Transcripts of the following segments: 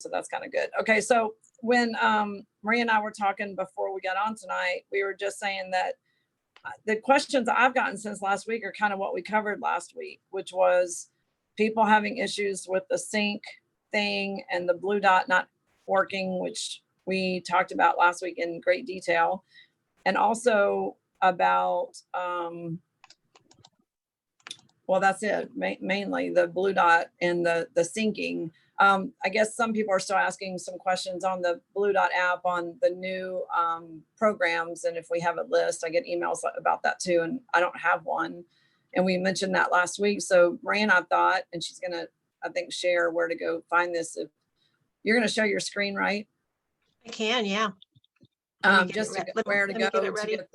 So that's kind of good. Okay, so when Maria and I were talking before we got on tonight, we were just saying that the questions I've gotten since last week are kind of what we covered last week, which was people having issues with the sync thing and the blue dot not working, which we talked about last week in great detail. And also about, well, that's it, mainly the blue dot and the syncing. I guess some people are still asking some questions on the Blue Dot app on the new programs. And if we have a list, I get emails about that too. And I don't have one. And we mentioned that last week. So Maria, I thought, and she's going to, I think, share where to go find this. If you're going to show your screen, right? I can, yeah. Just to where to go to get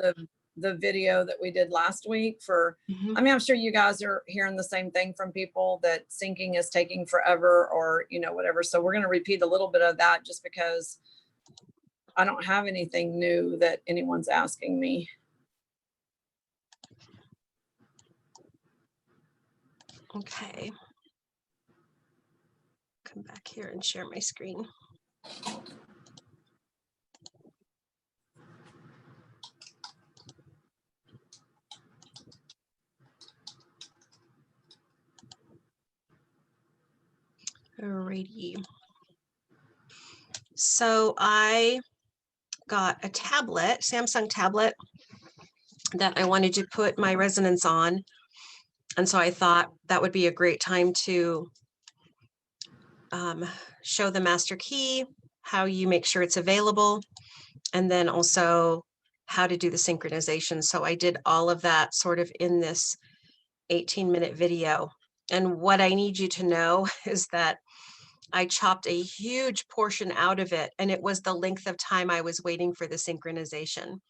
the video that we did last week for, I mean, I'm sure you guys are hearing the same thing from people that syncing is taking forever or, you know, whatever. So we're going to repeat a little bit of that just because I don't have anything new that anyone's asking me. Okay. Come back here and share my screen. Alrighty. So I got a tablet, Samsung tablet, that I wanted to put my resonance on. And so I thought that would be a great time to show the master key, how you make sure it's available, and then also how to do the synchronization. So I did all of that sort of in this 18-minute video. And what I need you to know is that I chopped a huge portion out of it, and it was the length of time I was waiting for the synchronization.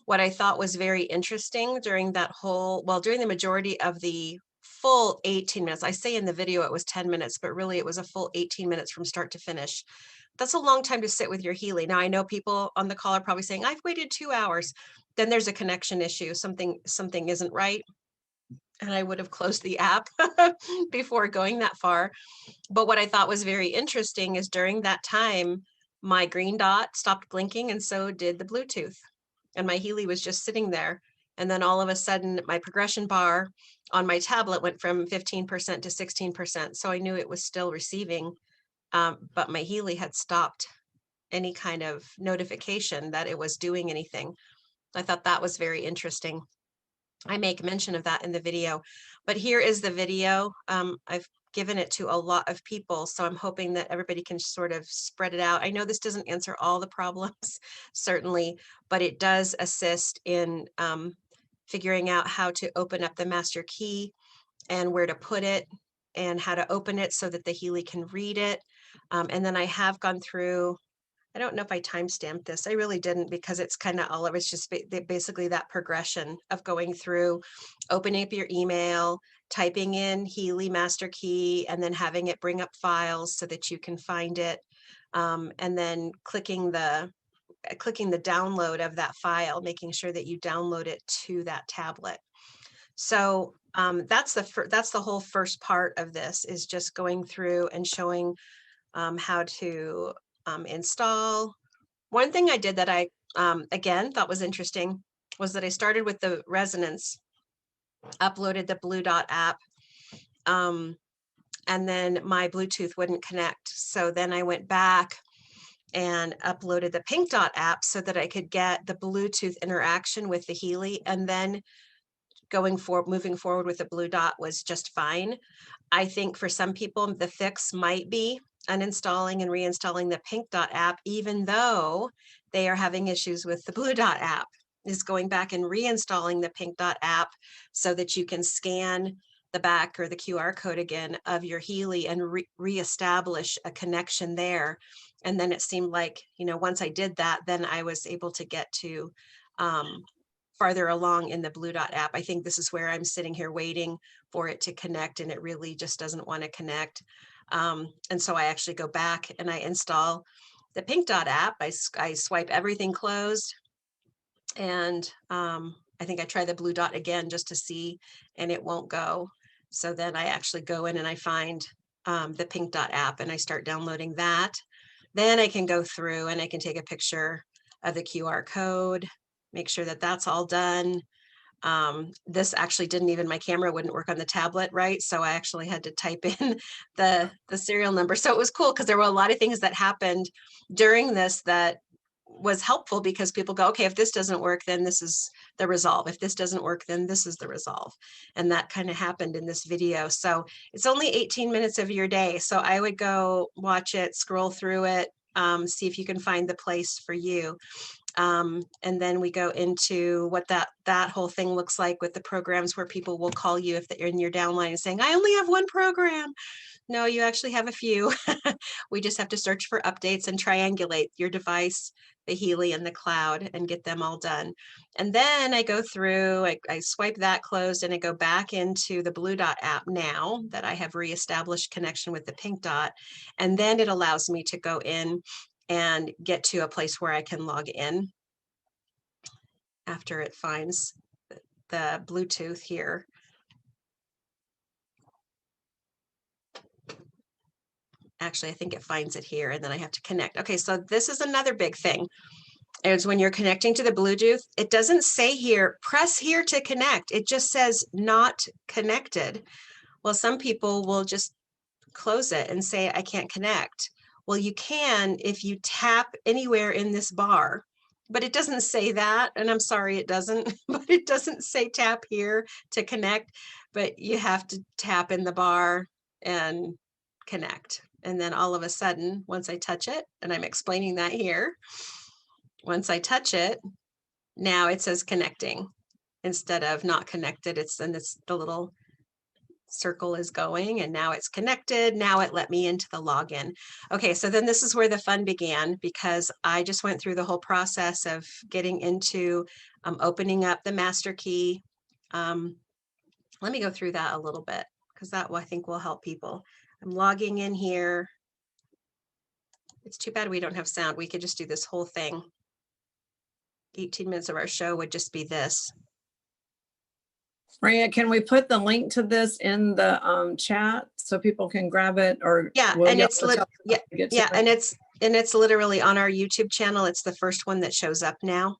What I thought was very interesting during that whole, well, during the majority of the full 18 minutes, I say in the video it was 10 minutes, but really it was a full 18 minutes from start to finish. That's a long time to sit with your Healy. Now I know people on the call are probably saying, I've waited 2 hours. Then there's a connection issue. Something isn't right. And I would have closed the app before going that far. But what I thought was very interesting is during that time, my green dot stopped blinking and so did the Bluetooth. And my Healy was just sitting there. And then all of a sudden, my progression bar on my tablet went from 15% to 16%. So I knew it was still receiving, but my Healy had stopped any kind of notification that it was doing anything. I thought that was very interesting. I make mention of that in the video, but here is the video. I've given it to a lot of people, so I'm hoping that everybody can sort of spread it out. I know this doesn't answer all the problems, certainly, but it does assist in figuring out how to open up the master key and where to put it and how to open it so that the Healy can read it. And then I have gone through, I don't know if I timestamped this. I really didn't, because it's kind of all of it's just basically that progression of going through, opening up your email, typing in Healy master key, and then having it bring up files so that you can find it. And then clicking the download of that file, making sure that you download it to that tablet. So that's the whole first part of this, is just going through and showing how to install. One thing I did that I again thought was interesting was that I started with the resonance, uploaded the Blue Dot app, and then my Bluetooth wouldn't connect. So then I went back and uploaded the Pink Dot app so that I could get the Bluetooth interaction with the Healy, and then moving forward with the Blue Dot was just fine. I think for some people the fix might be uninstalling and reinstalling the Pink Dot app, even though they are having issues with the Blue Dot app, is going back and reinstalling the Pink Dot app so that you can scan the back or the QR code again of your Healy and reestablish a connection there. And then it seemed like, you know, once I did that, then I was able to get to farther along in the Blue Dot app. I think this is where I'm sitting here waiting for it to connect, and it really just doesn't want to connect. And so I actually go back and I install the Pink Dot app. I swipe everything closed, and I think I try the Blue Dot again just to see, and it won't go. So then I actually go in and I find the Pink Dot app and I start downloading that. Then I can go through and I can take a picture of the QR code, make sure that that's all done. This actually didn't even, my camera wouldn't work on the tablet, right? So I actually had to type in the serial number. So it was cool because there were a lot of things that happened during this that was helpful, because people go, okay, if this doesn't work, then this is the resolve. If this doesn't work, then this is the resolve. And that kind of happened in this video. So it's only 18 minutes of your day. So I would go watch it, scroll through it, see if you can find the place for you. And then we go into what that whole thing looks like with the programs where people will call you if they're in your downline and saying, I only have one program. No, you actually have a few. We just have to search for updates and triangulate your device, the Healy and the cloud, and get them all done. And then I go through, I swipe that closed, and I go back into the Blue Dot app now that I have reestablished connection with the Pink Dot. And then it allows me to go in and get to a place where I can log in after it finds the Bluetooth here. Actually, I think it finds it here, and then I have to connect. Okay, so this is another big thing. Is when you're connecting to the Bluetooth, it doesn't say here, press here to connect. It just says not connected. Well, some people will just close it and say, I can't connect. Well, you can if you tap anywhere in this bar, but it doesn't say that. And I'm sorry, it doesn't, but it doesn't say tap here to connect, but you have to tap in the bar and connect. And then all of a sudden, once I touch it, and I'm explaining that here, once I touch it, now it says connecting instead of not connected. It's the little circle is going, and now it's connected. Now it let me into the login. Okay, so then this is where the fun began, because I just went through the whole process of getting into opening up the master key. Let me go through that a little bit, because that I think will help people. I'm logging in here. It's too bad we don't have sound. We could just do this whole thing. 18 minutes of our show would just be this. Maria, can we put the link to this in the chat so people can grab it? Or yeah, and it's it's literally on our YouTube channel. It's the first one that shows up now.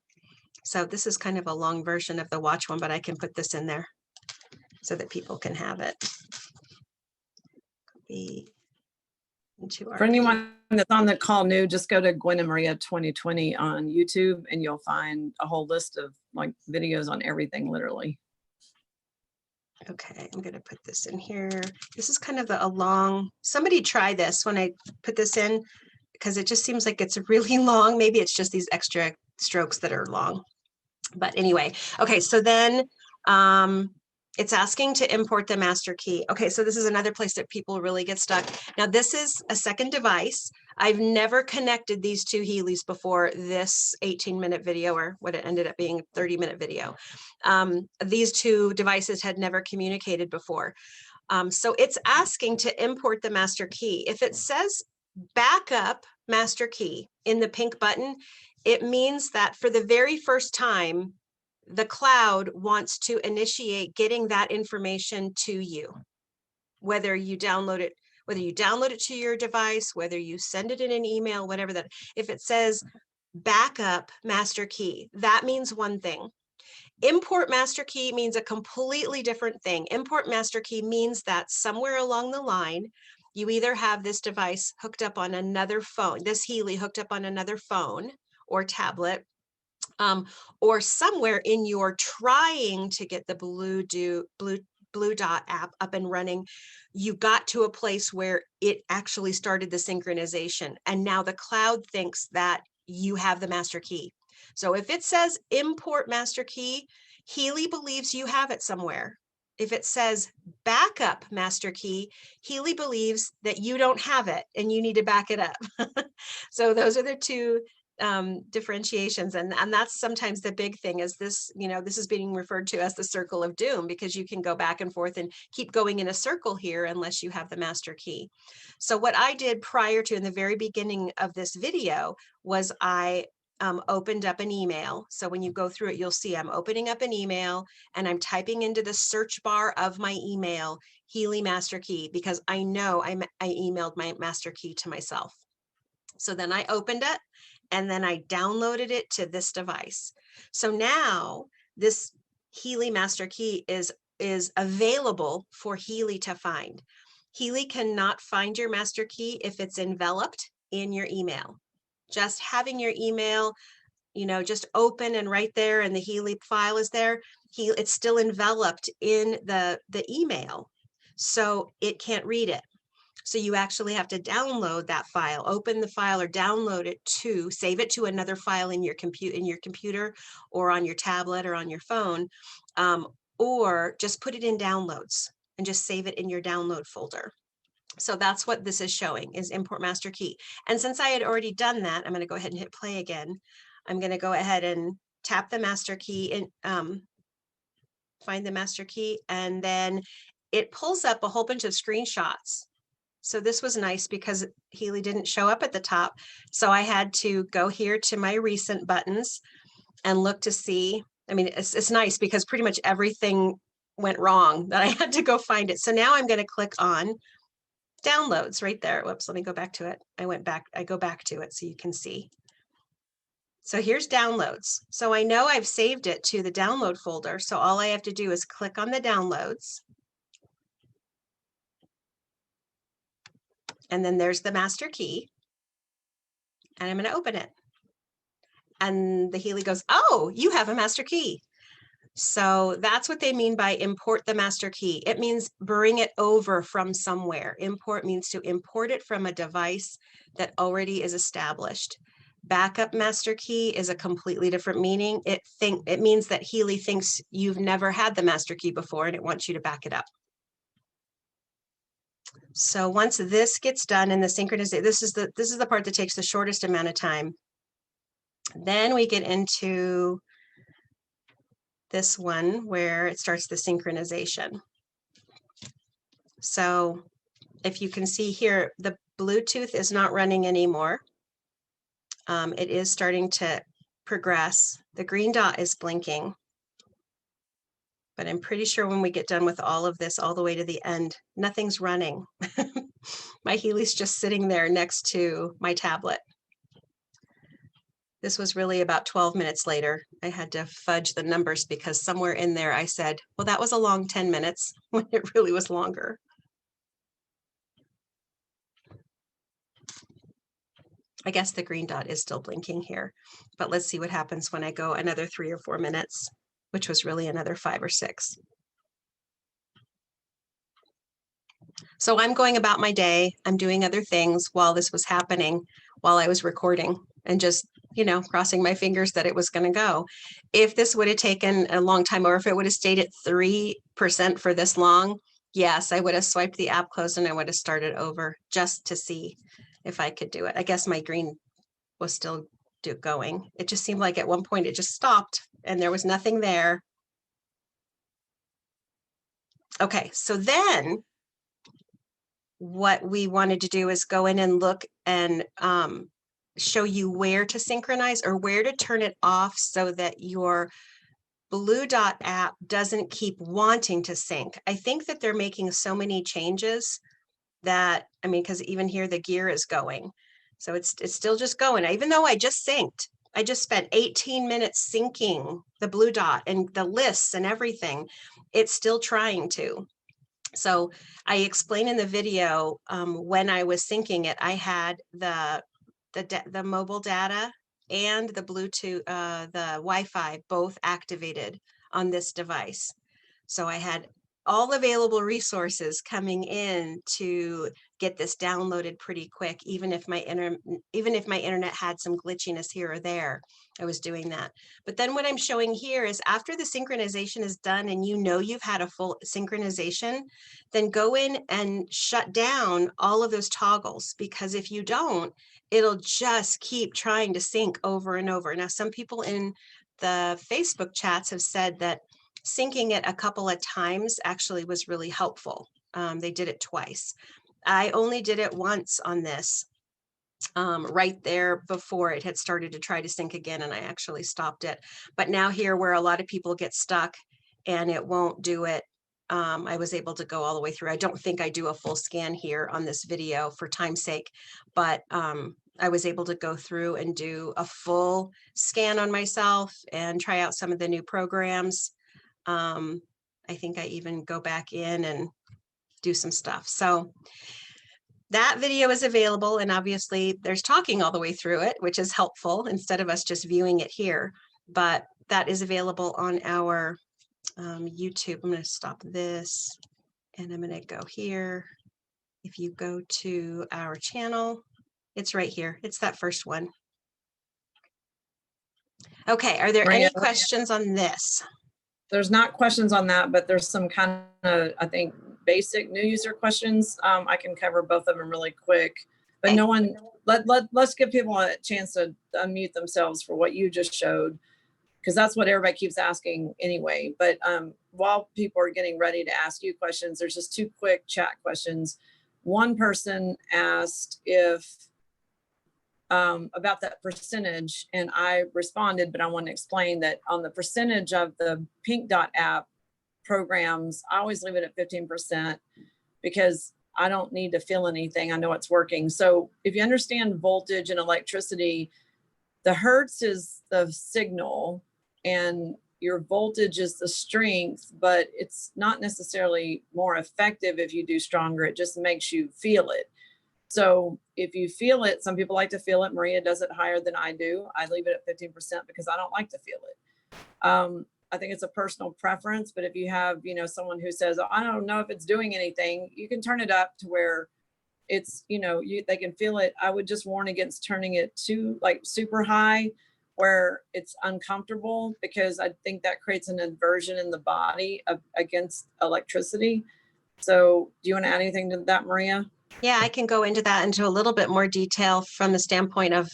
So this is kind of a long version of the watch one, but I can put this in there so that people can have it. For anyone that's on the call new, just go to Gwen&Maria 2020 on YouTube, and you'll find a whole list of like videos on everything, literally. Okay, I'm going to put this in here. This is kind of a long, somebody try this when I put this in, because it just seems like it's really long. Maybe it's just these extra strokes that are long. But anyway, okay, so then it's asking to import the master key. Okay, so this is another place that people really get stuck. Now, this is a second device. I've never connected these two Healys before this 18-minute video, or what it ended up being a 30-minute video. These two devices had never communicated before. So it's asking to import the master key. If it says backup master key in the pink button, it means that for the very first time, the cloud wants to initiate getting that information to you, whether you download it to your device, whether you send it in an email, whatever that. If it says backup master key, that means one thing. Import master key means a completely different thing. Import master key means that somewhere along the line, you either have this device hooked up on another phone, this Healy hooked up on another phone or tablet, or somewhere in your trying to get the Blue Dot app up and running, you got to a place where it actually started the synchronization. And now the cloud thinks that you have the master key. So if it says import master key, Healy believes you have it somewhere. If it says backup master key, Healy believes that you don't have it and you need to back it up. So those are the two differentiations, and that's sometimes the big thing. Is this, this is being referred to as the circle of doom, because you can go back and forth and keep going in a circle here unless you have the master key. So what I did prior to, in the very beginning of this video, was I opened up an email. So when you go through it, you'll see I'm opening up an email and I'm typing into the search bar of my email Healy master key, because I know I emailed my master key to myself. So then I opened it and then I downloaded it to this device. So now this Healy master key is available for Healy to find. Healy cannot find your master key if it's enveloped in your email. Just having your email, you know, just open and right there and the Healy file is there, it's still enveloped in the email. So it can't read it. So you actually have to download that file, open the file or download it to save it to another file in your computer or on your tablet or on your phone, or just put it in downloads and just save it in your download folder. So that's what this is showing, is import master key. And since I had already done that, I'm going to go ahead and hit play again. I'm going to go ahead and tap the master key and find the master key, and then it pulls up a whole bunch of screenshots. So this was nice because Healy didn't show up at the top. So I had to go here to my recent buttons and look to see. I mean, it's nice because pretty much everything went wrong that I had to go find it. So now I'm going to click on downloads right there. Whoops, let me go back to it. I go back to it so you can see. So here's downloads. So I know I've saved it to the download folder. So all I have to do is click on the downloads. And then there's the master key. And I'm going to open it. And the Healy goes, oh, you have a master key. So that's what they mean by import the master key. It means bring it over from somewhere. Import means to import it from a device that already is established. Backup master key is a completely different meaning. It means that Healy thinks you've never had the master key before and it wants you to back it up. So once this gets done in the synchronization, this is the part that takes the shortest amount of time. Then we get into this one where it starts the synchronization. So if you can see here, the Bluetooth is not running anymore. It is starting to progress. The green dot is blinking. But I'm pretty sure when we get done with all of this, all the way to the end, nothing's running. My Healy's just sitting there next to my tablet. This was really about 12 minutes later. I had to fudge the numbers because somewhere in there I said, well, that was a long 10 minutes when it really was longer. I guess the green dot is still blinking here, but let's see what happens when I go another 3 or 4 minutes, which was really another 5 or 6. So I'm going about my day. I'm doing other things while this was happening, while I was recording and just, you know, crossing my fingers that it was going to go. If this would have taken a long time, or if it would have stayed at 3% for this long, yes, I would have swiped the app closed and I would have started over just to see if I could do it. I guess my green was still going. It just seemed like at one point it just stopped and there was nothing there. Okay, so then what we wanted to do is go in and look and show you where to synchronize or where to turn it off so that your Blue Dot app doesn't keep wanting to sync. I think that they're making so many changes that, I mean, because even here the gear is going. So it's still just going. Even though I just synced, I just spent 18 minutes syncing the Blue Dot and the lists and everything. It's still trying to. So I explain in the video when I was syncing it, I had the mobile data and the Bluetooth, the Wi-Fi both activated on this device. So I had all available resources coming in to get this downloaded pretty quick, even if my internet had some glitchiness here or there. I was doing that. But then what I'm showing here is after the synchronization is done and you know you've had a full synchronization, then go in and shut down all of those toggles, because if you don't, it'll just keep trying to sync over and over. Now, some people in the Facebook chats have said that syncing it a couple of times actually was really helpful. They did it twice. I only did it once on this, right there before it had started to try to sync again, and I actually stopped it. But now here where a lot of people get stuck and it won't do it, I was able to go all the way through. I don't think I do a full scan here on this video for time's sake, but I was able to go through and do a full scan on myself and try out some of the new programs. I think I even go back in and do some stuff. So that video is available, and obviously there's talking all the way through it, which is helpful instead of us just viewing it here. But that is available on our YouTube. I'm going to stop this and I'm going to go here. If you go to our channel, it's right here. It's that first one. Okay, are there Maria, any questions on this? there's not questions on that, but there's some kind of, I think, basic new user questions. I can cover both of them really quick, but Okay. no one, let's give people a chance to unmute themselves for what you just showed, because that's what everybody keeps asking anyway. But while people are getting ready to ask you questions, there's just two quick chat questions. One person asked if about that percentage, and I responded, but I want to explain that on the percentage of the Pink Dot app programs, I always leave it at 15% because I don't need to feel anything. I know it's working. So if you understand voltage and electricity, the hertz is the signal and your voltage is the strength, but it's not necessarily more effective if you do stronger. It just makes you feel it. So if you feel it, some people like to feel it. Maria does it higher than I do. I leave it at 15% because I don't like to feel it. I think it's a personal preference, but if you have, someone who says, oh, I don't know if it's doing anything, you can turn it up to where it's, they can feel it. I would just warn against turning it too like super high where it's uncomfortable, because I think that creates an aversion in the body against electricity. So do you want to add anything to that, Maria? Yeah, I can go into that into a little bit more detail from the standpoint of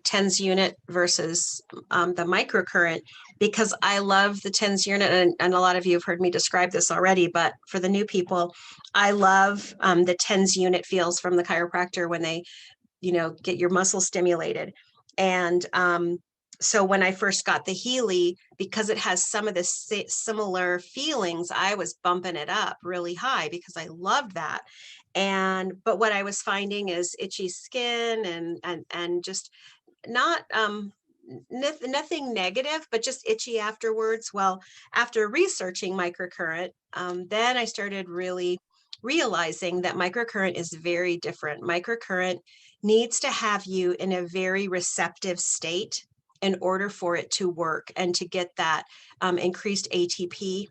TENS unit versus the microcurrent, because I love the TENS unit, and a lot of you have heard me describe this already, but for the new people, I love the TENS unit feels from the chiropractor when they, get your muscles stimulated. And so when I first got the Healy, because it has some of the similar feelings, I was bumping it up really high because I loved that. But what I was finding is itchy skin and just not nothing negative, but just itchy afterwards. Well, after researching microcurrent, then I started really realizing that microcurrent is very different. Microcurrent needs to have you in a very receptive state in order for it to work and to get that increased ATP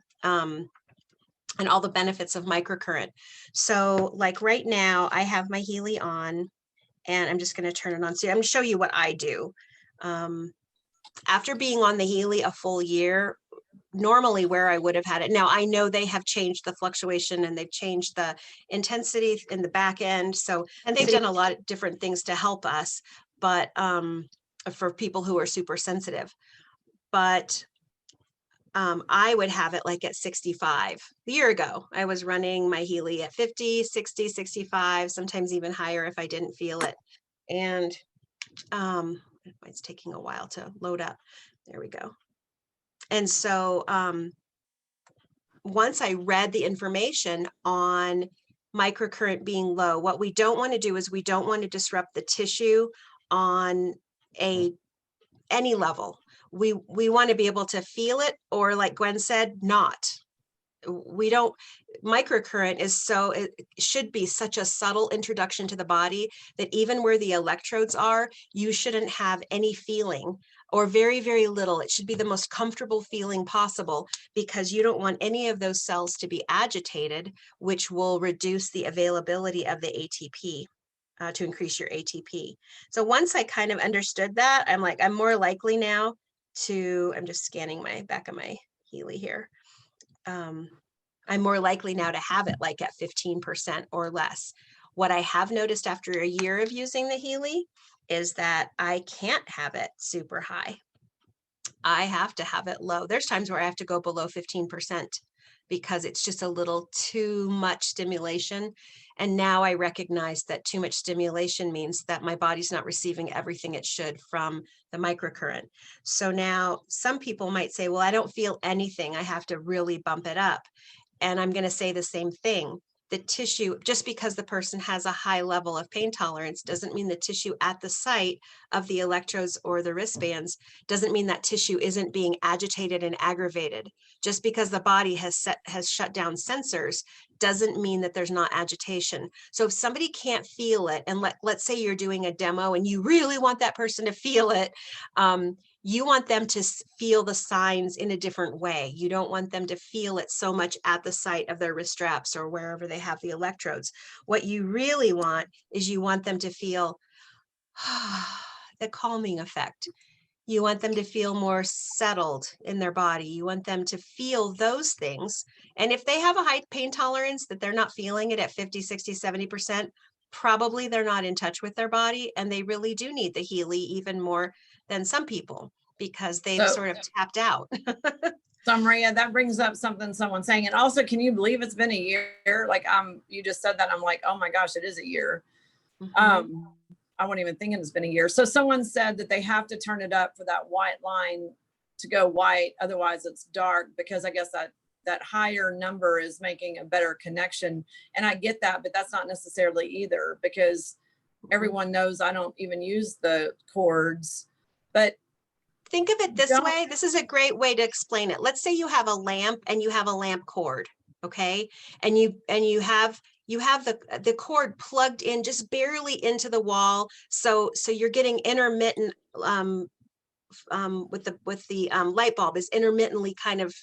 and all the benefits of microcurrent. So like right now I have my Healy on, and I'm just going to turn it on. So I'm going to show you what I do. After being on the Healy a full year, normally where I would have had it. Now I know they have changed the fluctuation and they've changed the intensity in the back end. So, and they've done a lot of different things to help us, but for people who are super sensitive. But I would have it like at 65. A year ago, I was running my Healy at 50, 60, 65, sometimes even higher if I didn't feel it. And it's taking a while to load up. There we go. And so once I read the information on microcurrent being low, what we don't want to do is we don't want to disrupt the tissue on any level. We want to be able to feel it, or like Gwen said, not. We don't, microcurrent is so, it should be such a subtle introduction to the body that even where the electrodes are, you shouldn't have any feeling, or very, very little. It should be the most comfortable feeling possible, because you don't want any of those cells to be agitated, which will reduce the availability of the ATP. To increase your ATP. So once I kind of understood that, I'm like, I'm more likely now to, I'm just scanning my back of my Healy here. I'm more likely now to have it like at 15% or less. What I have noticed after a year of using the Healy is that I can't have it super high. I have to have it low. There's times where I have to go below 15% because it's just a little too much stimulation. And now I recognize that too much stimulation means that my body's not receiving everything it should from the microcurrent. So now some people might say, well, I don't feel anything. I have to really bump it up. And I'm going to say the same thing. the tissue, just because the person has a high level of pain tolerance, doesn't mean the tissue at the site of the electrodes or the wristbands, doesn't mean that tissue isn't being agitated and aggravated. Just because the body has shut down sensors doesn't mean that there's not agitation. So if somebody can't feel it, and let's say you're doing a demo and you really want that person to feel it, you want them to feel the signs in a different way. You don't want them to feel it so much at the site of their wrist straps or wherever they have the electrodes. What you really want is you want them to feel the calming effect. You want them to feel more settled in their body. You want them to feel those things. And if they have a high pain tolerance that they're not feeling it at 50, 60, 70%, probably they're not in touch with their body, and they really do need the Healy even more than some people, because they've sort of tapped out. So Maria, that brings up something someone's saying. And also, can you believe it's been a year? Like, you just said that. I'm like, oh my gosh, it is a year. Mm-hmm. I wasn't even thinking it's been a year. So someone said that they have to turn it up for that white line to go white. Otherwise it's dark, because I guess that higher number is making a better connection. And I get that, but that's not necessarily either, because everyone knows I don't even use the cords. But think of it this way. This is a great way to explain it. Let's say you have a lamp and you have a lamp cord, okay? And you have the cord plugged in just barely into the wall. So you're getting intermittent with the light bulb is intermittently kind of,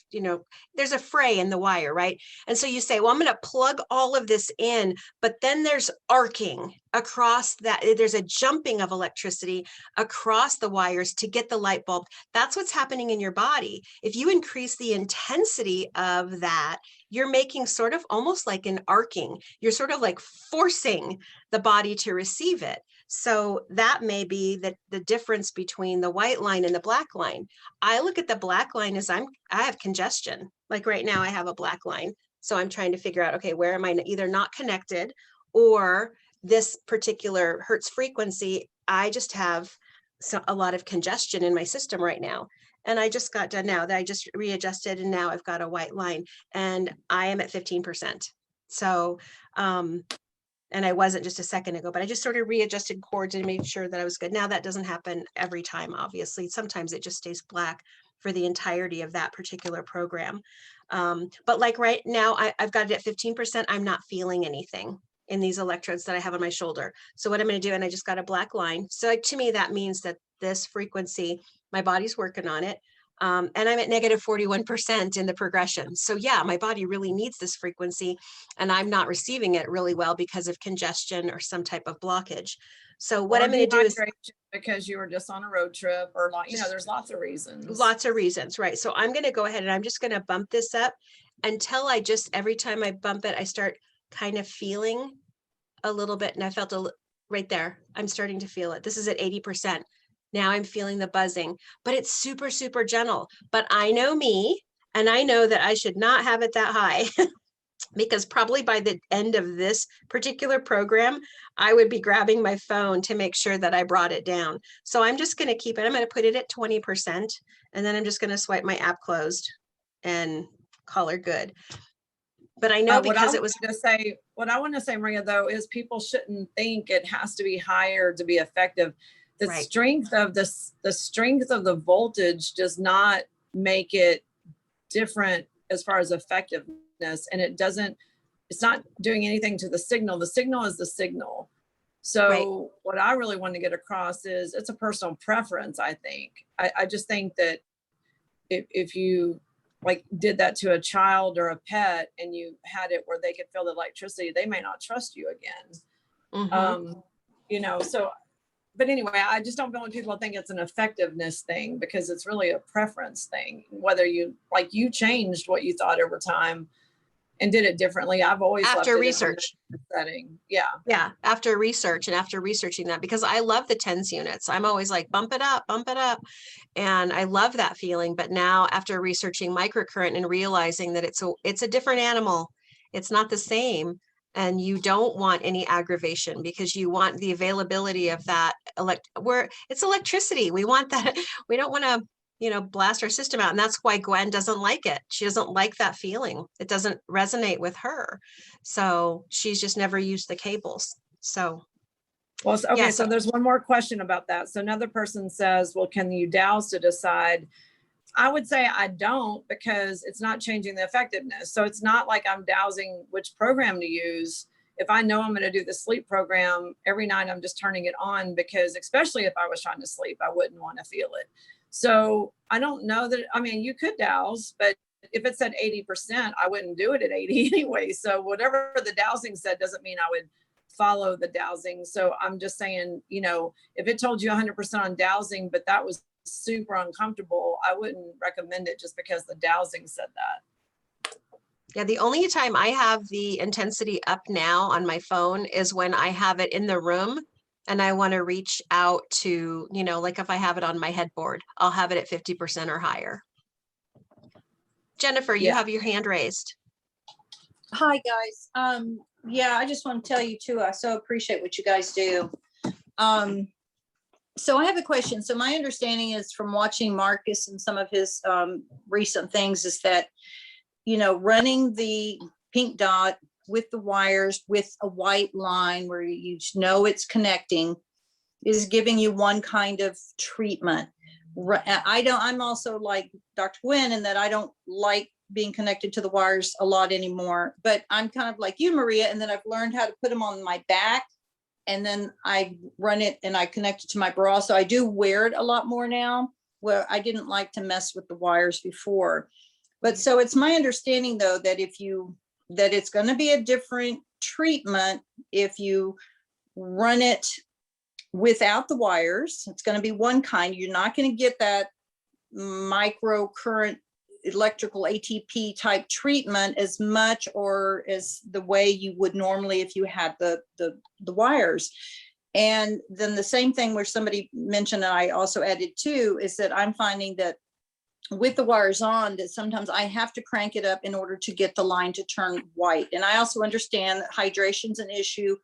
there's a fray in the wire, right? And so you say, well, I'm going to plug all of this in, but then there's arcing across that. There's a jumping of electricity across the wires to get the light bulb. That's what's happening in your body. If you increase the intensity of that, you're making sort of almost like an arcing. You're sort of like forcing the body to receive it. So that may be the difference between the white line and the black line. I look at the black line as I have congestion. Like right now I have a black line. So I'm trying to figure out, okay, where am I either not connected, or this particular hertz frequency, I just have a lot of congestion in my system right now. And I just got done now that I just readjusted, and now I've got a white line and I am at 15%. So, and I wasn't just a second ago, but I just sort of readjusted cords and made sure that I was good. Now that doesn't happen every time, obviously. Sometimes it just stays black for the entirety of that particular program. But like right now, I've got it at 15%. I'm not feeling anything in these electrodes that I have on my shoulder. So what I'm going to do, and I just got a black line. So to me, that means that this frequency, my body's working on it. And I'm at negative 41% in the progression. So yeah, my body really needs this frequency, and I'm not receiving it really well because of congestion or some type of blockage. So what I'm going to do is, because you were just on a road trip, or like, there's lots of reasons. Lots of reasons, right? So I'm going to go ahead and I'm just going to bump this up until every time I bump it, I start kind of feeling a little bit. And I felt right there. I'm starting to feel it. This is at 80%. Now I'm feeling the buzzing, but it's super, super gentle. But I know me, and I know that I should not have it that high because probably by the end of this particular program, I would be grabbing my phone to make sure that I brought it down. So I'm just going to keep it. I'm going to put it at 20%, and then I'm just going to swipe my app closed and call her good. But I know because it was what I want to say, Maria, though, is people shouldn't think it has to be higher to be effective. The right. strength of the strength of the voltage does not make it different as far as effectiveness, and it's not doing anything to the signal. The signal is the signal. So right. What I really want to get across is it's a personal preference. I think I just think that if you like did that to a child or a pet and you had it where they could feel the electricity, they may not trust you again. Mm-hmm. So but anyway, I just don't want people to think it's an effectiveness thing, because it's really a preference thing. Whether you changed what you thought over time and did it differently. I've always after research setting. Yeah. After research and after researching that, because I love the tens units. I'm always like, bump it up. And I love that feeling. But now after researching microcurrent and realizing that it's a different animal, it's not the same. And you don't want any aggravation, because you want the availability of that where it's electricity. We want that. We don't want to, blast our system out. And that's why Gwen doesn't like it. She doesn't like that feeling. It doesn't resonate with her. So she's just never used the cables. So. Well, okay, yeah, so there's one more question about that. So another person says, well, can you douse to decide? I would say I don't, because it's not changing the effectiveness. So it's not like I'm dowsing which program to use. If I know I'm going to do the sleep program every night, I'm just turning it on, because especially if I was trying to sleep, I wouldn't want to feel it. So I don't know that, I mean, you could douse, but if it said 80%, I wouldn't do it at 80 anyway. So whatever the dowsing said doesn't mean I would follow the dowsing. So I'm just saying, if it told you 100% on dowsing, but that was super uncomfortable, I wouldn't recommend it just because the dowsing said that. Yeah, the only time I have the intensity up now on my phone is when I have it in the room and I want to reach out to, like if I have it on my headboard, I'll have it at 50% or higher. Jennifer, you have your hand raised. Hi, guys. Yeah, I just want to tell you too, I so appreciate what you guys do. So I have a question. So my understanding is from watching Marcus and some of his recent things is that, running the pink dot with the wires with a white line where you know it's connecting is giving you one kind of treatment. I'm also like Dr. Gwen in that I don't like being connected to the wires a lot anymore, but I'm kind of like you, Maria, and then I've learned how to put them on my back, and then I run it and I connect it to my bra. So I do wear it a lot more now, where I didn't like to mess with the wires before. But so it's my understanding though, that that it's going to be a different treatment if you run it without the wires. It's going to be one kind. You're not going to get that micro current electrical ATP type treatment as much or as the way you would normally if you had the wires. And then the same thing where somebody mentioned, and I also added too, is that I'm finding that with the wires on, that sometimes I have to crank it up in order to get the line to turn white. And I also understand that hydration's an issue.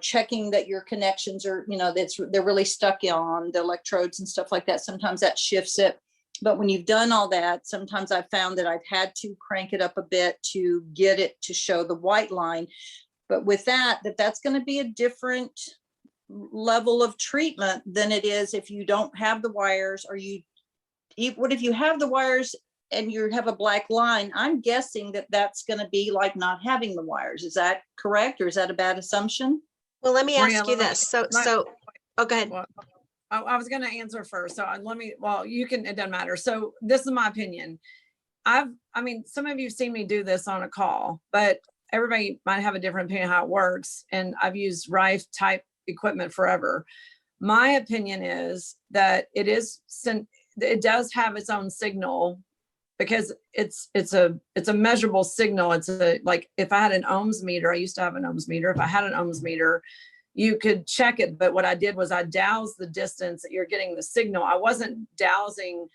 Checking that your connections are, they're really stuck on the electrodes and stuff like that. Sometimes that shifts it. But when you've done all that, sometimes I've found that I've had to crank it up a bit to get it to show the white line. But with that's going to be a different level of treatment than it is if you don't have the wires, or what if you have the wires and you have a black line? I'm guessing that that's going to be like not having the wires. Is that correct, or is that a bad assumption? Well, let me ask you this. Oh, go ahead. Well, I was going to answer first. So you can, it doesn't matter. So this is my opinion. Some of you have seen me do this on a call, but everybody might have a different opinion how it works. And I've used Rife type equipment forever. My opinion is that it does have its own signal, because it's a measurable signal. It's like if I had an ohms meter, I used to have an ohms meter. If I had an ohms meter, you could check it. But what I did was I dowsed the distance that you're getting the signal. I wasn't dowsing,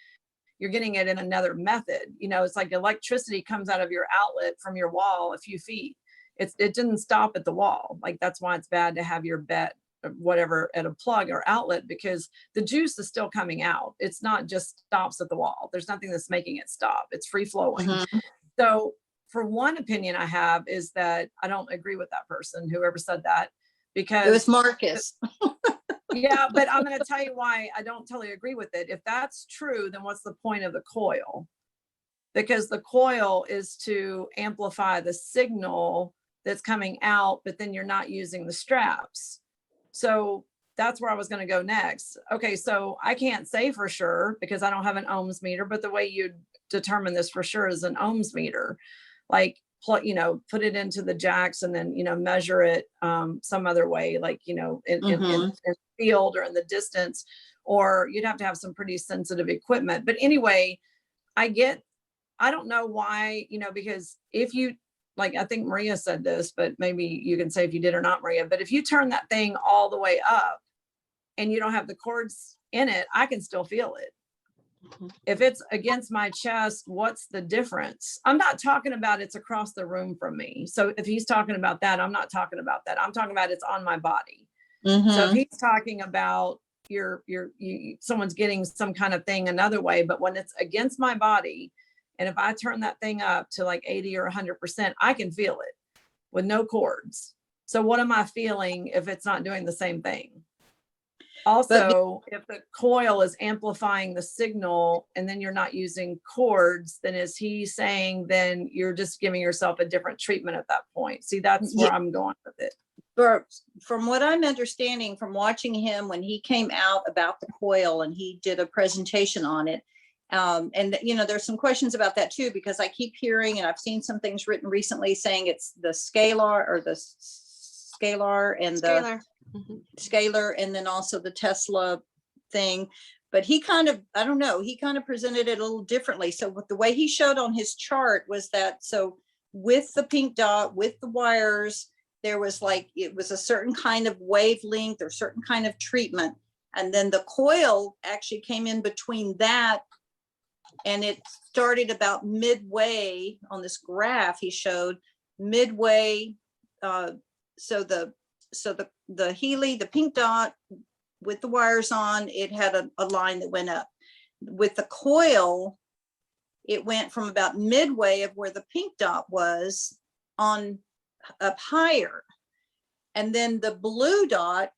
you're getting it in another method. It's like electricity comes out of your outlet from your wall a few feet. It didn't stop at the wall. Like, that's why it's bad to have your BET whatever at a plug or outlet, because the juice is still coming out. It's not just stops at the wall. There's nothing that's making it stop. It's free flowing. Mm-hmm. So for one opinion I have is that I don't agree with that person, whoever said that, because it was Marcus. Yeah, but I'm going to tell you why I don't totally agree with it. If that's true, then what's the point of the coil? Because the coil is to amplify the signal that's coming out, but then you're not using the straps. So that's where I was going to go next. Okay, so I can't say for sure because I don't have an ohms meter, but the way you determine this for sure is an ohms meter. Like, put it into the jacks and then, measure it some other way, like, in the field or in the distance, or you'd have to have some pretty sensitive equipment. But anyway, I don't know why, because if you, like, I think Maria said this, but maybe you can say if you did or not, Maria, but if you turn that thing all the way up and you don't have the cords in it, I can still feel it. If it's against my chest, what's the difference? I'm not talking about it's across the room from me. So if he's talking about that, I'm not talking about that. I'm talking about it's on my body. So if he's talking about someone's getting some kind of thing another way, but when it's against my body, and if I turn that thing up to like 80 or 100%, I can feel it with no cords. So what am I feeling if it's not doing the same thing? Also, if the coil is amplifying the signal and then you're not using cords, then is he saying then you're just giving yourself a different treatment at that point? See, that's where I'm going with it. From what I'm understanding from watching him when he came out about the coil and he did a presentation on it, and there's some questions about that too, because I keep hearing, and I've seen some things written recently saying it's the scalar or the scalar and the scalar, and then also the Tesla thing. But he kind of, I don't know, he kind of presented it a little differently. So with the way he showed on his chart was that, so with the pink dot, with the wires, there was like, it was a certain kind of wavelength or certain kind of treatment. And then the coil actually came in between that, and it started about midway on this graph he showed, midway. So the Healy, the pink dot with the wires on, it had a line that went up. With the coil, it went from about midway of where the pink dot was on up higher. And then the blue dot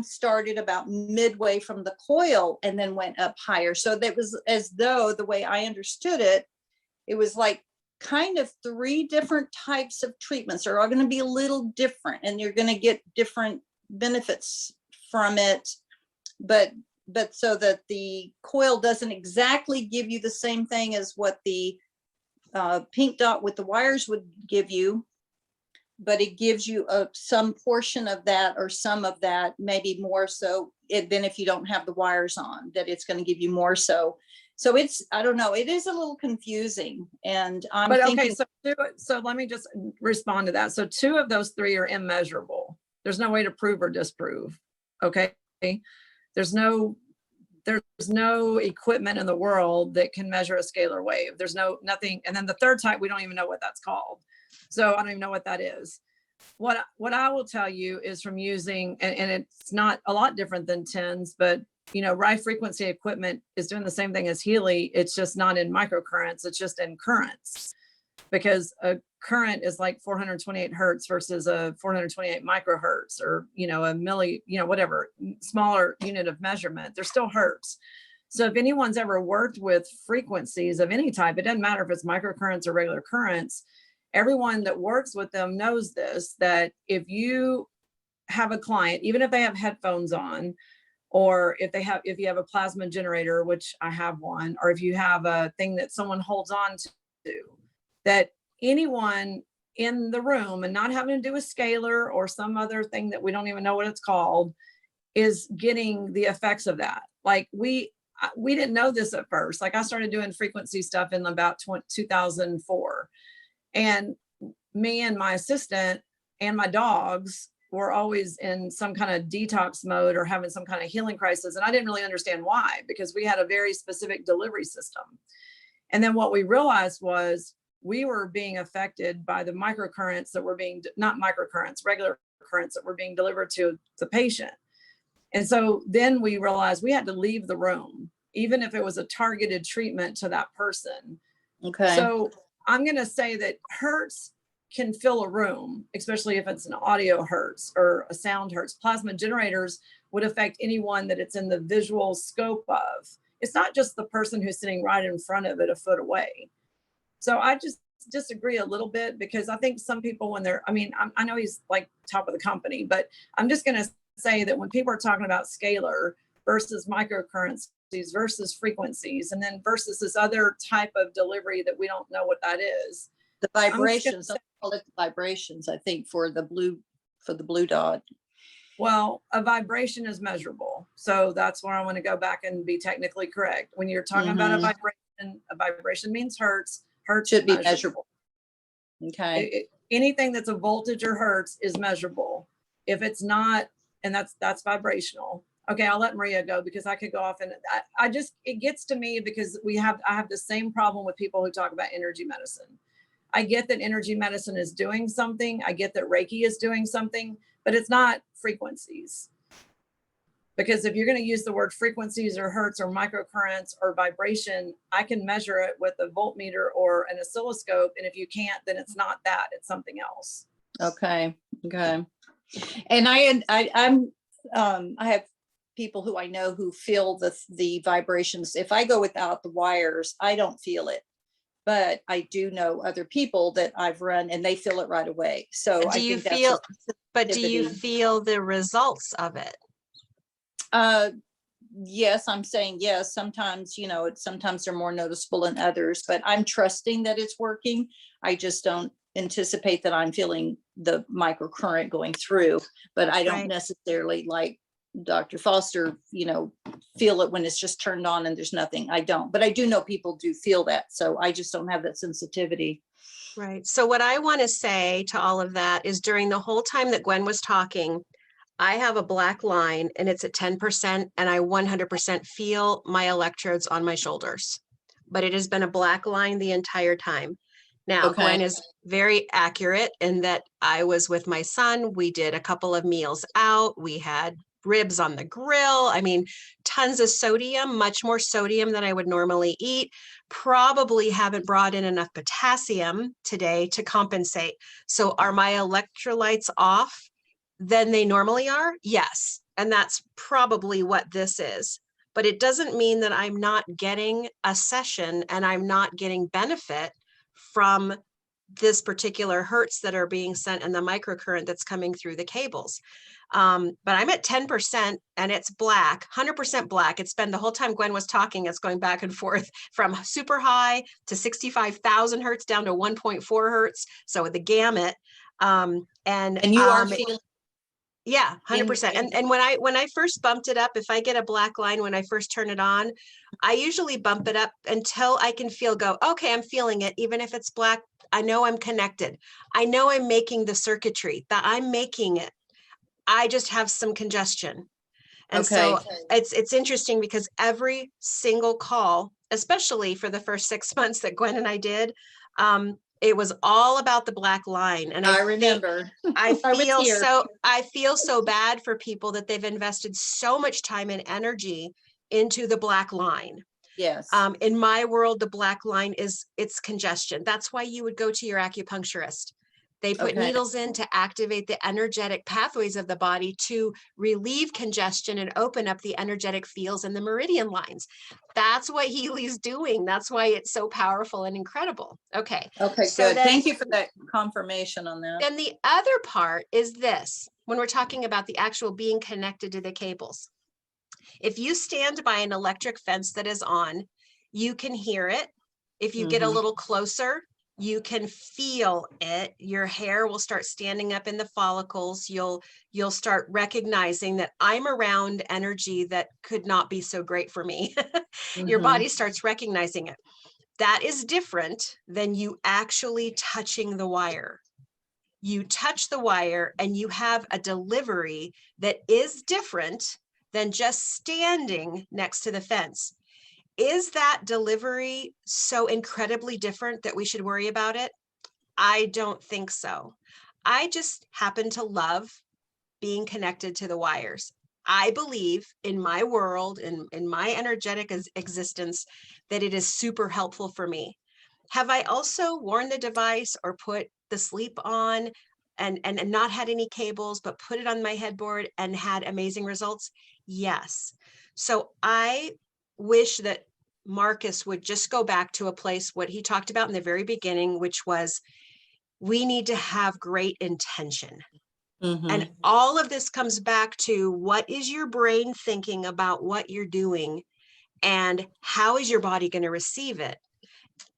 started about midway from the coil and then went up higher. So that was as though, the way I understood it, it was like kind of 3 different types of treatments are all going to be a little different, and you're going to get different benefits from it. But so that the coil doesn't exactly give you the same thing as what the pink dot with the wires would give you, but it gives you some portion of that, or some of that, maybe more so than if you don't have the wires on, that it's going to give you more so. So it's, I don't know, it is a little confusing. And I'm thinking. Okay, so let me just respond to that. So 2 of those 3 are immeasurable. There's no way to prove or disprove. Okay. There's no equipment in the world that can measure a scalar wave. There's nothing. And then the 3rd type, we don't even know what that's called. So I don't even know what that is. What I will tell you is from using, and it's not a lot different than TENS, but Rye frequency equipment is doing the same thing as Healy. It's just not in microcurrents. It's just in currents, because a current is like 428 hertz versus a 428 microhertz, or, a milli, whatever, smaller unit of measurement. They're still hertz. So if anyone's ever worked with frequencies of any type, it doesn't matter if it's microcurrents or regular currents, everyone that works with them knows this, that if you have a client, even if they have headphones on, or if you have a plasma generator, which I have one, or if you have a thing that someone holds on to, that anyone in the room, and not having to do with scalar or some other thing that we don't even know what it's called, is getting the effects of that. Like we didn't know this at first. Like I started doing frequency stuff in about 2004. And me and my assistant and my dogs were always in some kind of detox mode or having some kind of healing crisis. And I didn't really understand why, because we had a very specific delivery system. And then what we realized was we were being affected by the microcurrents that were being, not microcurrents, regular currents that were being delivered to the patient. And so then we realized we had to leave the room, even if it was a targeted treatment to that person. Okay. So I'm going to say that hertz can fill a room, especially if it's an audio hertz or a sound hertz. Plasma generators would affect anyone that it's in the visual scope of. It's not just the person who's sitting right in front of it a foot away. So I just disagree a little bit, because I think some people, when they're, I know he's like top of the company, but I'm just going to say that when people are talking about scalar versus microcurrents versus frequencies, and then versus this other type of delivery that we don't know what that is. The vibrations, I call it the vibrations, I think, for the blue dot. Well, a vibration is measurable. So that's where I want to go back and be technically correct. When you're talking about a vibration means hertz. Hertz should be measurable. Okay. Anything that's a voltage or hertz is measurable. If it's not, and that's vibrational. Okay, I'll let Maria go, because I could go off, and it gets to me because I have the same problem with people who talk about energy medicine. I get that energy medicine is doing something. I get that Reiki is doing something, but it's not frequencies. Because if you're going to use the word frequencies or hertz or microcurrents or vibration, I can measure it with a voltmeter or an oscilloscope. And if you can't, then it's not that, it's something else. Okay. Okay. And I have people who I know who feel the vibrations. If I go without the wires, I don't feel it. But I do know other people that I've run and they feel it right away. So Do I you think feel, that's but do you sensitivity. feel the results of it? Yes, I'm saying yes. Sometimes, sometimes they're more noticeable than others, but I'm trusting that it's working. I just don't anticipate that I'm feeling the microcurrent going through, but I don't Right. necessarily, like Dr. Foster, feel it when it's just turned on and there's nothing. I don't, but I do know people do feel that. So I just don't have that sensitivity. Right. So what I want to say to all of that is during the whole time that Gwen was talking, I have a black line and it's at 10% and I 100% feel my electrodes on my shoulders, but it has been a black line the entire time. Now, Okay. Gwen is very accurate in that I was with my son. We did a couple of meals out. We had ribs on the grill. I mean, tons of sodium, much more sodium than I would normally eat. Probably haven't brought in enough potassium today to compensate. So are my electrolytes off than they normally are? Yes. And that's probably what this is. But it doesn't mean that I'm not getting a session and I'm not getting benefit from this particular hertz that are being sent and the microcurrent that's coming through the cables. But I'm at 10% and it's black, 100% black. It's been the whole time Gwen was talking, it's going back and forth from super high to 65,000 hertz down to 1.4 hertz. So the gamut. And you are feeling. Yeah, 100%. And when I first bumped it up, if I get a black line when I first turn it on, I usually bump it up until I can okay, I'm feeling it. Even if it's black, I know I'm connected. I know I'm making the circuitry, that I'm making it. I just have some congestion. And so it's interesting because every single call, especially for the first 6 months that Gwen and I did, it was all about the black line. And I remember. I feel so bad for people that they've invested so much time and energy into the black line. Yes. In my world, the black line it's congestion. That's why you would go to your acupuncturist. They put needles in to activate the energetic pathways of the body to relieve congestion and open up the energetic fields and the meridian lines. That's what Healy's doing. That's why it's so powerful and incredible. Okay. Okay, so good. Then, thank you for that confirmation on that. Then the other part is this, when we're talking about the actual being connected to the cables. If you stand by an electric fence that is on, you can hear it. If you get a little closer, you can feel it. Your hair will start standing up in the follicles. You'll start recognizing that I'm around energy that could not be so great for me. Your body starts recognizing it. That is different than you actually touching the wire. You touch the wire and you have a delivery that is different than just standing next to the fence. Is that delivery so incredibly different that we should worry about it? I don't think so. I just happen to love being connected to the wires. I believe in my world, in my energetic existence, that it is super helpful for me. Have I also worn the device or put the sleep on and not had any cables, but put it on my headboard and had amazing results? Yes. So I wish that Marcus would just go back to a place, what he talked about in the very beginning, which was we need to have great intention. And all of this comes back to what is your brain thinking about what you're doing and how is your body going to receive it?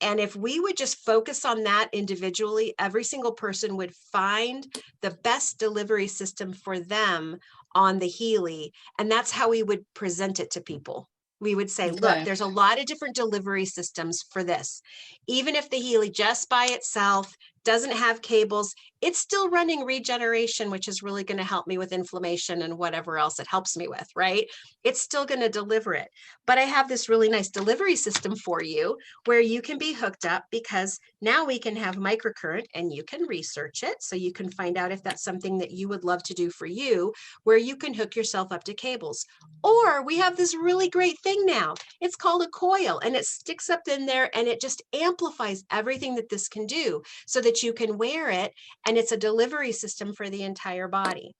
And if we would just focus on that individually, every single person would find the best delivery system for them on the Healy. And that's how we would present it to people. We would say, look, there's a lot of different delivery systems for this. Even if the Healy just by itself doesn't have cables. It's still running regeneration, which is really going to help me with inflammation and whatever else it helps me with, right? It's still going to deliver it. But I have this really nice delivery system for you where you can be hooked up, because now we can have microcurrent and you can research it. So you can find out if that's something that you would love to do for you, where you can hook yourself up to cables. Or we have this really great thing now. It's called a coil, and it sticks up in there and it just amplifies everything that this can do, so that you can wear it, and it's a delivery system for the entire body.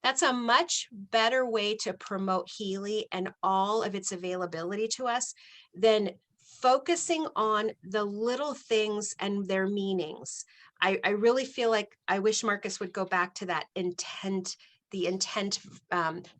That's a much better way to promote Healy and all of its availability to us than focusing on the little things and their meanings. I really feel like I wish Marcus would go back to that intent, the intent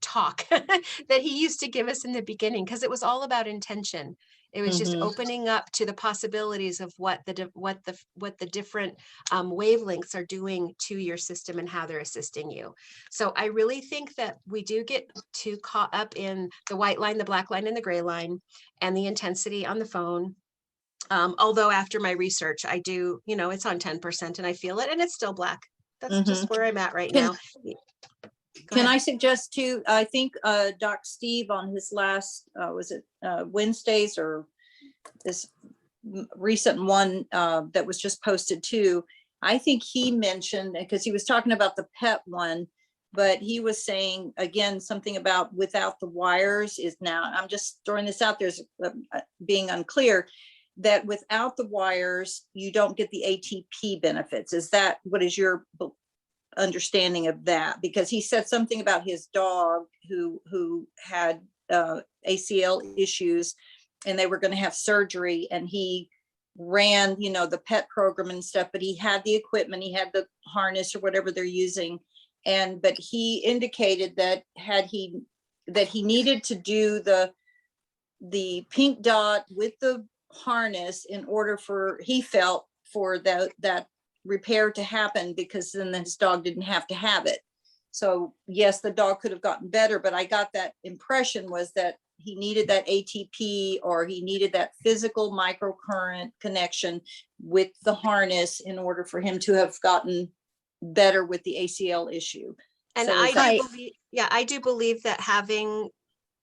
talk that he used to give us in the beginning, because it was all about intention. It was just opening up to the possibilities of what the different wavelengths are doing to your system and how they're assisting you. So I really think that we do get too caught up in the white line, the black line, and the gray line, and the intensity on the phone. Although after my research, I do, it's on 10% and I feel it, and it's still black. That's just where I'm at right now. Can I suggest too, I think Doc Steve on his last, was it Wednesdays, or this recent one that was just posted too, I think he mentioned, because he was talking about the PET one, but he was saying again, something about without the wires is now, I'm just throwing this out there as being unclear, that without the wires, you don't get the ATP benefits. Is that, what is your understanding of that? Because he said something about his dog who had ACL issues, and they were going to have surgery, and he ran the PET program and stuff, but he had the equipment, he had the harness or whatever they're using, but he indicated that he needed to do the pink dot with the harness in order for, he felt, for that repair to happen, because then his dog didn't have to have it. So yes, the dog could have gotten better, but I got that impression was that he needed that ATP, or he needed that physical microcurrent connection with the harness in order for him to have gotten better with the ACL issue. And So I do believe that having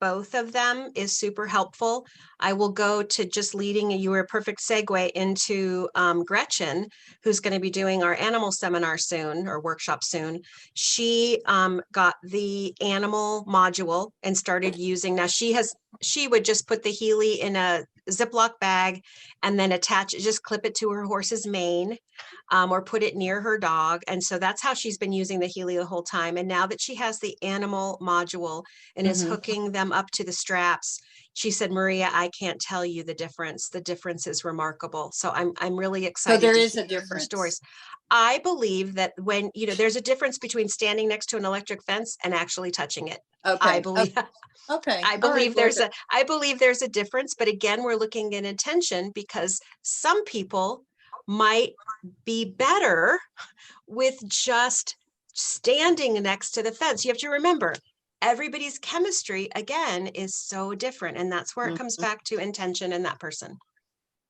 both of them is super helpful. I will go to just leading, you were a perfect segue into Gretchen, who's going to be doing our animal seminar soon, or workshop soon. She got the animal module and started using, now she would just put the Healy in a Ziploc bag and then attach it, just clip it to her horse's mane, or put it near her dog. And so that's how she's been using the Healy the whole time. And now that she has the animal module and is hooking them up to the straps, she said, Maria, I can't tell you the difference. The difference is remarkable. So I'm really excited. So there is a difference. Stories. I believe that when, there's a difference between standing next to an electric fence and actually touching it. Okay. I believe. Okay. I believe there's a difference, but again, we're looking at intention, because some people might be better with just standing next to the fence. You have to remember, everybody's chemistry again is so different, and that's where it comes back to intention and that person.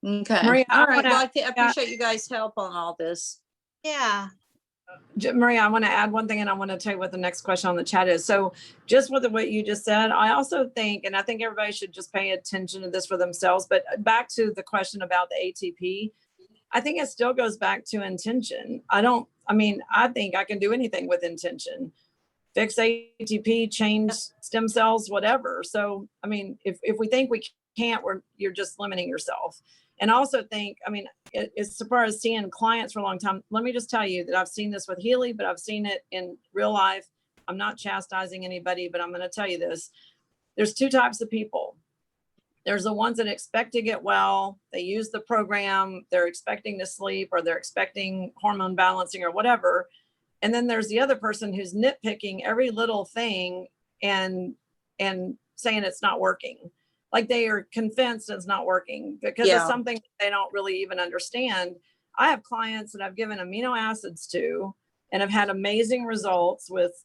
Okay. Maria, All right. Well, I appreciate you guys' help on all this. Yeah. Maria, I want to add one thing, and I want to tell you what the next question on the chat is. So just with what you just said, I also think, and I think everybody should just pay attention to this for themselves, but back to the question about the ATP, I think it still goes back to intention. I think I can do anything with intention. Fix ATP, change stem cells, whatever. So, if we think we can't, you're just limiting yourself. And I also think, as far as seeing clients for a long time, let me just tell you that I've seen this with Healy, but I've seen it in real life. I'm not chastising anybody, but I'm going to tell you this. There's two types of people. There's the ones that expect to get well. They use the program. They're expecting to sleep, or they're expecting hormone balancing or whatever. And then there's the other person who's nitpicking every little thing and saying it's not working. Like they are convinced it's not working because it's something they don't really even understand. I have clients that I've given amino acids to and have had amazing results with,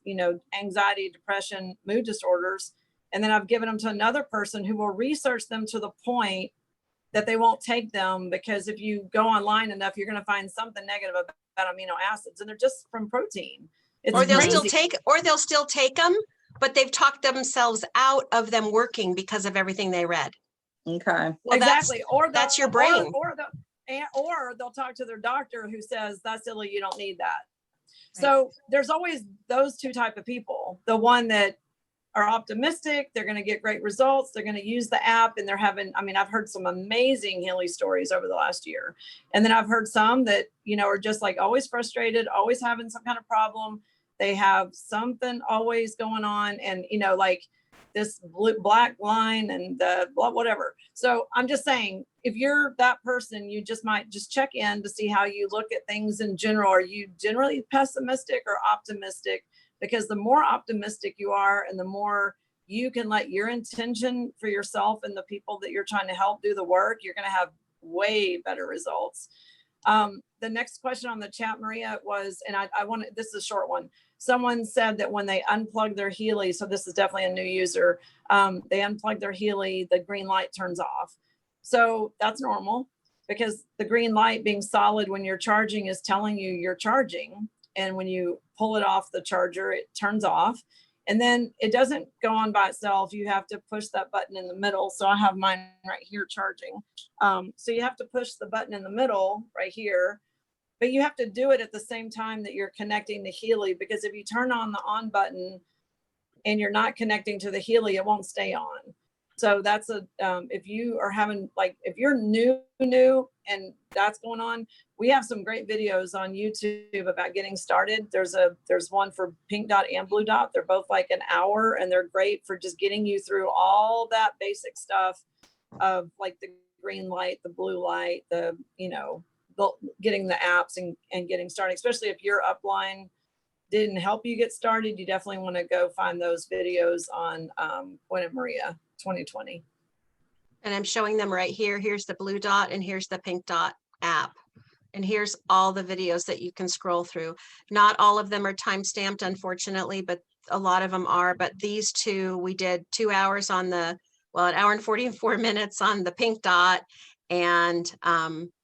anxiety, depression, mood disorders. And then I've given them to another person who will research them to the point that they won't take them, because if you go online enough, you're going to find something negative about amino acids, and they're just from protein. It's Or they'll crazy. still take them, but they've talked themselves out of them working because of everything they read. Okay. Well, exactly. Or that's your brain. Or they'll talk to their doctor who says, that's silly, you don't need that. Right. So there's always those two type of people. The one that are optimistic, they're going to get great results, they're going to use the app, and they're having, I mean, I've heard some amazing Healy stories over the last year. And then I've heard some that, you know, are just like always frustrated, always having some kind of problem. They have something always going on, and, you know, like this black line and the blah, whatever. So I'm just saying, if you're that person, you just might just check in to see how you look at things in general. Are you generally pessimistic or optimistic? Because the more optimistic you are, and the more you can let your intention for yourself and the people that you're trying to help do the work, you're going to have way better results. The next question on the chat, Maria, was, and I want to, this is a short one. Someone said that when they unplug their Healy, so this is definitely a new user, they unplug their Healy, the green light turns off. So that's normal, because the green light being solid when you're charging is telling you you're charging. And when you pull it off the charger, it turns off. And then it doesn't go on by itself. You have to push that button in the middle. So I have mine right here charging. So you have to push the button in the middle right here, but you have to do it at the same time that you're connecting the Healy, because if you turn on the on button and you're not connecting to the Healy, it won't stay on. So that's a, if you are having, like, if you're new and that's going on, we have some great videos on YouTube about getting started. There's one for pink dot and blue dot. They're both like an hour, and they're great for just getting you through all that basic stuff of like the green light, the blue light, the, you know, getting the apps and getting started, especially if your upline didn't help you get started. You definitely want to go find those videos on Gwen&Maria 2020. And I'm showing them right here. Here's the blue dot and here's the pink dot app. And here's all the videos that you can scroll through. Not all of them are time-stamped, unfortunately, but a lot of them are. But these two, we did 2 hours on the, well, an hour and 44 minutes on the pink dot, and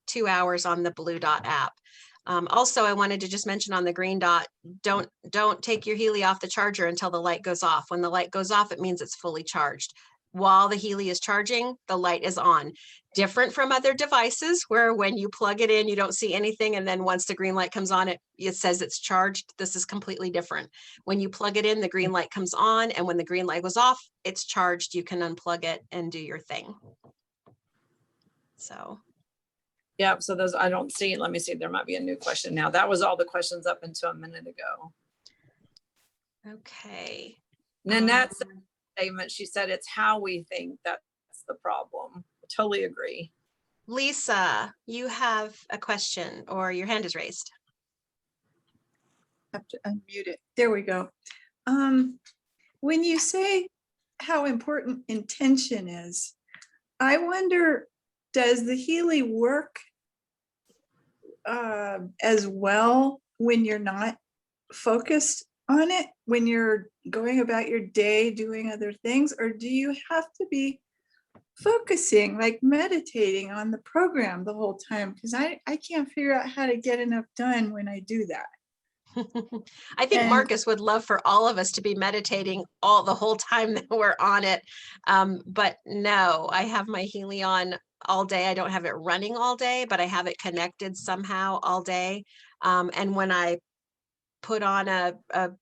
2 hours on the blue dot app. Also, I wanted to just mention on the green dot, don't take your Healy off the charger until the light goes off. When the light goes off, it means it's fully charged. While the Healy is charging, the light is on. Different from other devices where when you plug it in, you don't see anything. And then once the green light comes on, it says it's charged. This is completely different. When you plug it in, the green light comes on. And when the green light goes off, it's charged. You can unplug it and do your thing. So. Yeah, so those, I don't see, let me see, there might be a new question now. That was all the questions up until a minute ago. Okay. Nanette's statement, she said, it's how we think that's the problem. I totally agree. Lisa, you have a question, or your hand is raised. I have to unmute it. There we go. When you say how important intention is, I wonder, does the Healy work as well when you're not focused on it, when you're going about your day doing other things, or do you have to be focusing, like meditating on the program the whole time? Because I can't figure out how to get enough done when I do that. I think Marcus would love for all of us to be meditating all the whole time that we're on it. But no, I have my Healy on all day. I don't have it running all day, but I have it connected somehow all day. And when I put on a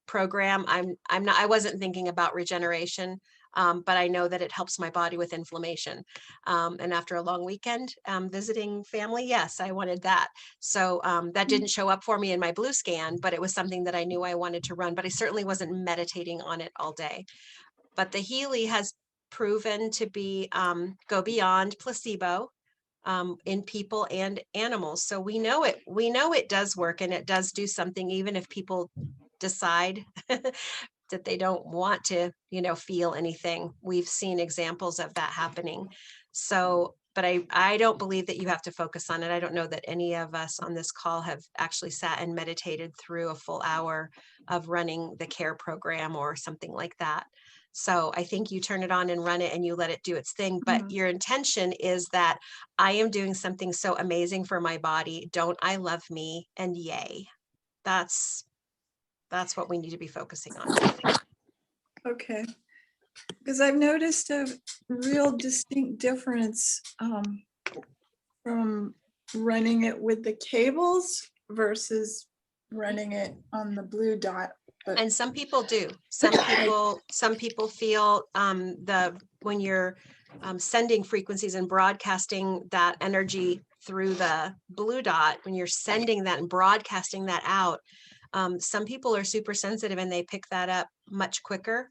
program, I wasn't thinking about regeneration. But I know that it helps my body with inflammation. And after a long weekend visiting family, yes, I wanted that. So that didn't show up for me in my blue scan, but it was something that I knew I wanted to run, but I certainly wasn't meditating on it all day. But the Healy has proven to be go beyond placebo in people and animals. So we know it does work, and it does do something, even if people decide that they don't want to, feel anything. We've seen examples of that happening. So, but I don't believe that you have to focus on it. I don't know that any of us on this call have actually sat and meditated through a full hour of running the care program or something like that. So I think you turn it on and run it and you let it do its thing. But your intention is that I am doing something so amazing for my body. Don't I love me? And yay. That's what we need to be focusing on. Okay. Because I've noticed a real distinct difference from running it with the cables versus running it on the blue dot. But And some people do. Some people feel when you're sending frequencies and broadcasting that energy through the blue dot, when you're sending that and broadcasting that out, some people are super sensitive and they pick that up much quicker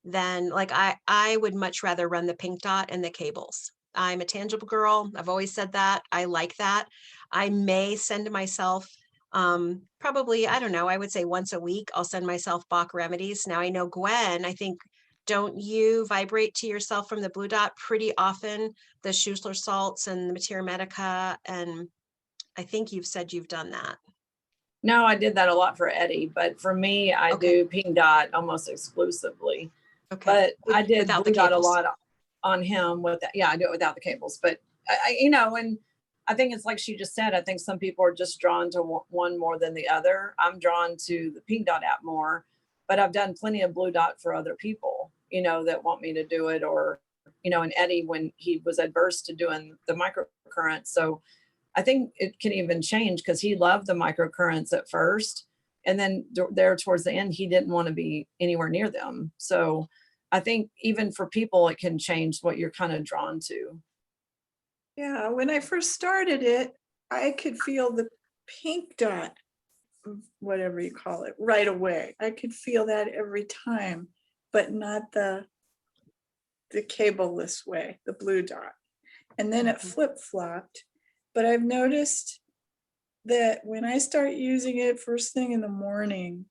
than, like, I would much rather run the pink dot and the cables. I'm a tangible girl. I've always said that. I like that. I may send myself probably, I don't know, I would say once a week, I'll send myself Bach remedies. Now I know Gwen, I think, don't you vibrate to yourself from the blue dot pretty often, the Schussler salts and the Materia Medica, and I think you've said you've done that. No, I did that a lot for Eddie, but for me, I Okay. do pink dot almost exclusively. Okay. But I did Without blue the dot a cables. lot on him with that. Yeah, I do it without the cables. But and I think it's like she just said, I think some people are just drawn to one more than the other. I'm drawn to the pink dot app more, but I've done plenty of blue dot for other people, that want me to do it, or, and Eddie, when he was adverse to doing the microcurrent. So I think it can even change, because he loved the microcurrents at first. And then there towards the end, he didn't want to be anywhere near them. So I think even for people, it can change what you're kind of drawn to. yeah, when I first started it, I could feel the pink dot, whatever you call it, right away. I could feel that every time, but not the cableless way, the blue dot. And then it flip-flopped. But I've noticed that when I start using it first thing in the morning,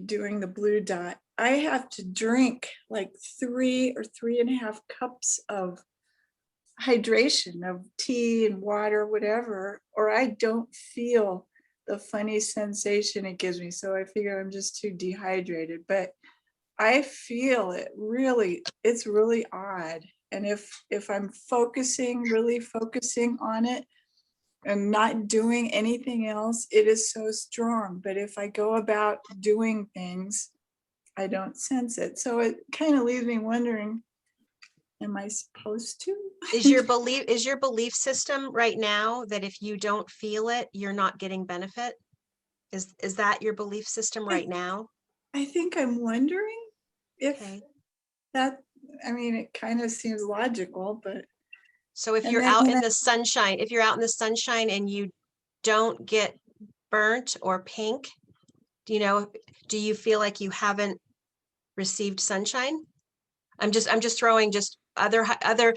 doing the blue dot, I have to drink like 3 or 3.5 cups of hydration, of tea and water, whatever, or I don't feel the funny sensation it gives me. So I figure I'm just too dehydrated, but I feel it really, it's really odd. And if I'm really focusing on it and not doing anything else, it is so strong. But if I go about doing things, I don't sense it. So it kind of leaves me wondering, am I supposed to? Is your belief system right now that if you don't feel it, you're not getting benefit? Is that your belief system right now? I think I'm wondering if Okay. that, I mean, it kind of seems logical, but. So if And you're then out when in the sunshine, and you don't get burnt or pink, do you feel like you haven't received sunshine? I'm just throwing just other other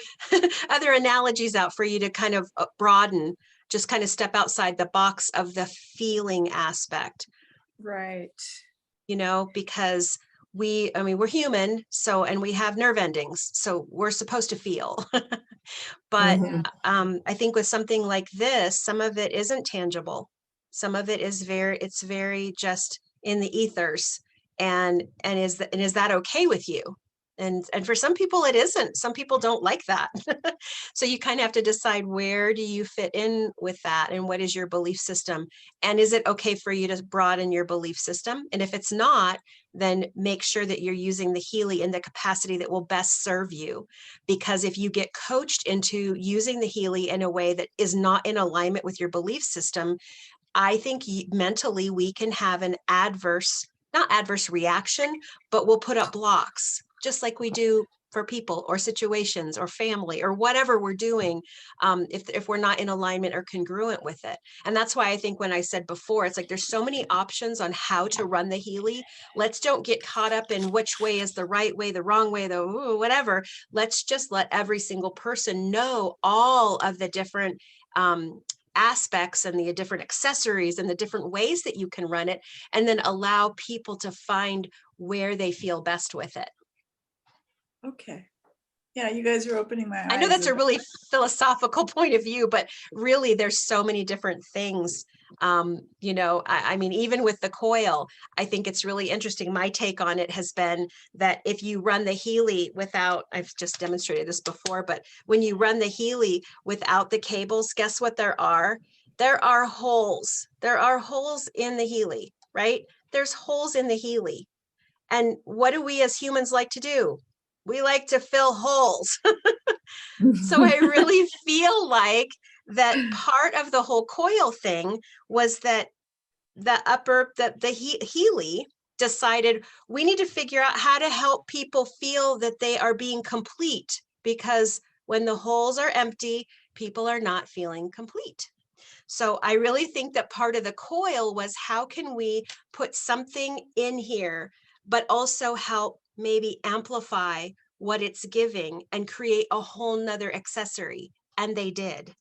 analogies out for you to kind of broaden, just kind of step outside the box of the feeling aspect, Right. because we're human, so, and we have nerve endings, so we're supposed to feel. But Mhm. I think with something like this, some of it isn't tangible. Some of it is very just in the ethers. And is that okay with you? And for some people it isn't. Some people don't like that. So you kind of have to decide, where do you fit in with that, and what is your belief system? And is it okay for you to broaden your belief system? And if it's not, then make sure that you're using the Healy in the capacity that will best serve you. Because if you get coached into using the Healy in a way that is not in alignment with your belief system, I think mentally we can have an not adverse reaction, but we'll put up blocks, just like we do for people or situations or family or whatever we're doing, if we're not in alignment or congruent with it. And that's why I think when I said before, it's like there's so many options on how to run the Healy. Let's don't get caught up in which way is the right way, the wrong way, whatever. Let's just let every single person know all of the different aspects and the different accessories and the different ways that you can run it, and then allow people to find where they feel best with it. Okay. Yeah, you guys are opening my eyes. I know that's a about- really philosophical point of view, but really there's so many different things. You know, I mean, even with the coil, I think it's really interesting. My take on it has been that if you run the Healy without, I've just demonstrated this before, but when you run the Healy without the cables, guess what there are? There are holes. There are holes in the Healy, right? There's holes in the Healy. And what do we as humans like to do? We like to fill holes. So I really feel like that part of the whole coil thing was that the Healy decided we need to figure out how to help people feel that they are being complete, because when the holes are empty, people are not feeling complete. So I really think that part of the coil was how can we put something in here, but also help maybe amplify what it's giving and create a whole nother accessory. And they did.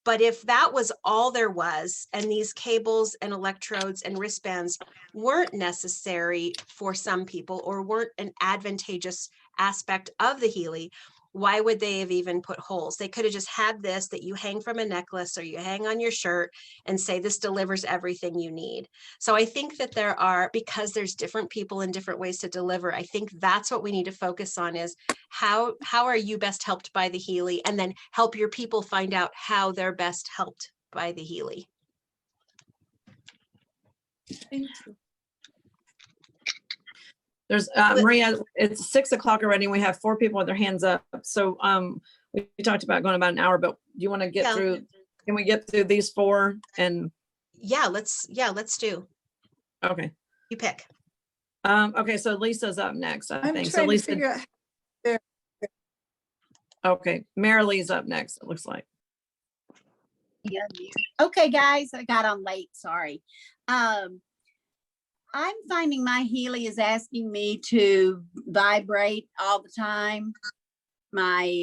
But if that was all there was, and these cables and electrodes and wristbands weren't necessary for some people or weren't an advantageous aspect of the Healy, why would they have even put holes? They could have just had this that you hang from a necklace or you hang on your shirt and say this delivers everything you need. So I think that there are, because there's different people and different ways to deliver, I think that's what we need to focus on is how are you best helped by the Healy, and then help your people find out how they're best helped by the Healy. Thank you. There's Maria, it's 6 o'clock already and we have 4 people with their hands up. So we talked about going about an hour, but do you want to get Yeah. through, can we get through these 4 and Yeah, let's do. okay. You pick. Okay, so Lisa's up next, I I'm think. So trying to Lisa, figure out. okay, Marilee's up next, it looks like. Yeah. Okay, guys, I got on late. Sorry. I'm finding my Healy is asking me to vibrate all the time. My,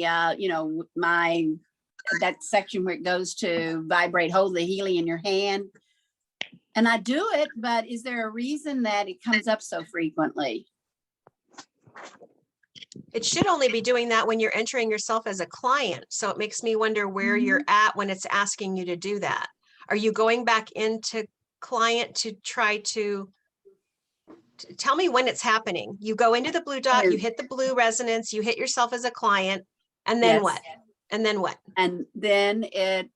that section where it goes to vibrate, hold the Healy in your hand. And I do it, but is there a reason that it comes up so frequently? It should only be doing that when you're entering yourself as a client. So it makes me wonder where you're at when it's asking you to do that. Are you going back into client to try to tell me when it's happening? You go into the blue dot, you hit the blue resonance, you hit yourself as a client, and then Yes. what? And then what? And then it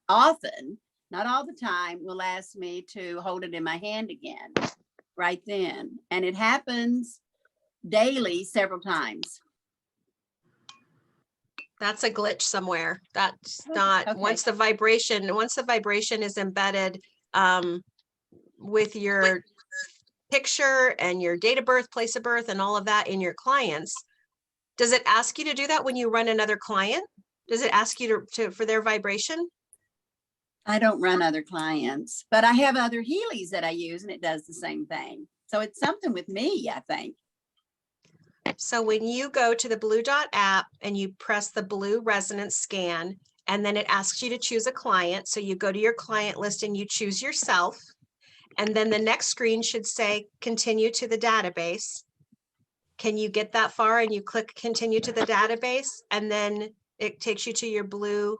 often, not all the time, will ask me to hold it in my hand again, right then. And it happens daily, several times. That's a glitch somewhere. That's not, Okay. once the vibration is embedded with your picture and your date of birth, place of birth, and all of that in your clients, does it ask you to do that when you run another client? Does it ask you to for their vibration? I don't run other clients, but I have other Healys that I use and it does the same thing. So it's something with me, I think. So when you go to the Blue Dot app and you press the blue resonance scan, and then it asks you to choose a client. So you go to your client list and you choose yourself. And then the next screen should say, continue to the database. Can you get that far? And you click continue to the database, and then it takes you to your blue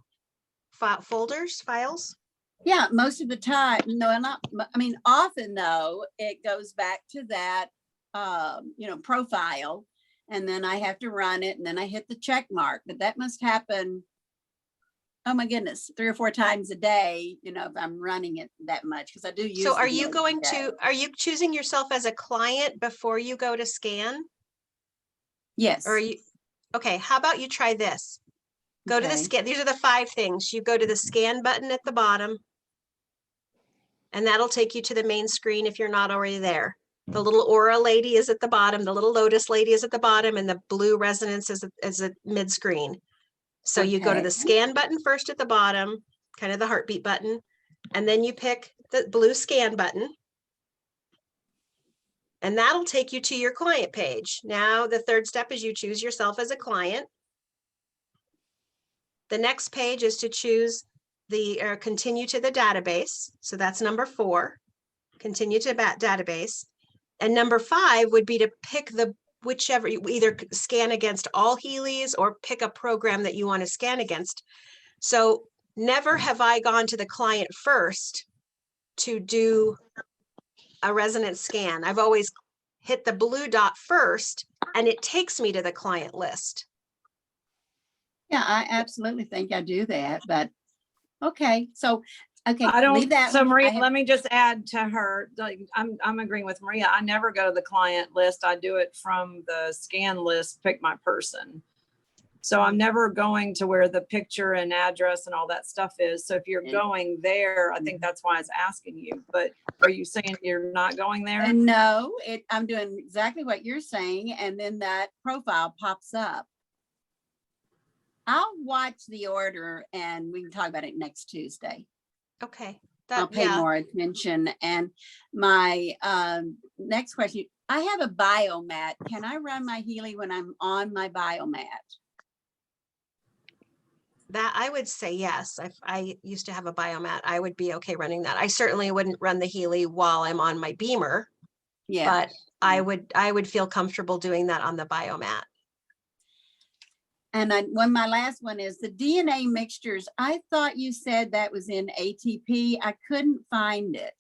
files. Yeah, most of the time, no, often though, it goes back to that, profile, and then I have to run it and then I hit the check mark, but that must happen. Oh my goodness, 3 or 4 times a day, if I'm running it that much, because I do use. So the are you Healy going today. are you choosing yourself as a client before you go to scan? Yes. Or are you, okay, how about you try this? Go to the Okay. scan. These are the 5 things. You go to the scan button at the bottom, and that'll take you to the main screen if you're not already there. The little aura lady is at the bottom, the little lotus lady is at the bottom, and the blue resonance is a mid screen. So you go to Okay. the scan button first at the bottom, kind of the heartbeat button, and then you pick the blue scan button. And that'll take you to your client page. Now, the 3rd step is you choose yourself as a client. The next page is to choose the continue to the database. So that's number 4, continue to database. And number 5 would be to pick the whichever, you either scan against all Heelys or pick a program that you want to scan against. So never have I gone to the client first to do a resonance scan. I've always hit the blue dot first and it takes me to the client list. Yeah, I absolutely think I do that, but okay, so, okay, I don't, leave that so one. Maria, I have- let me just add to her, like, I'm agreeing with Maria. I never go to the client list. I do it from the scan list, pick my person. So I'm never going to where the picture and address and all that stuff is. So if you're going there, I think that's why I was asking you, but are you saying you're not going there? And no, I'm doing exactly what you're saying, and then that profile pops up. I'll watch the order and we can talk about it next Tuesday. Okay. I'll pay more attention. And my next question, I have a biomat. Can I run my Healy when I'm on my biomat? That I would say yes. If I used to have a biomat, I would be okay running that. I certainly wouldn't run the Healy while I'm on my beamer, Yeah. but I would feel comfortable doing that on the biomat. And my last one is the DNA mixtures. I thought you said that was in ATP. I couldn't find it.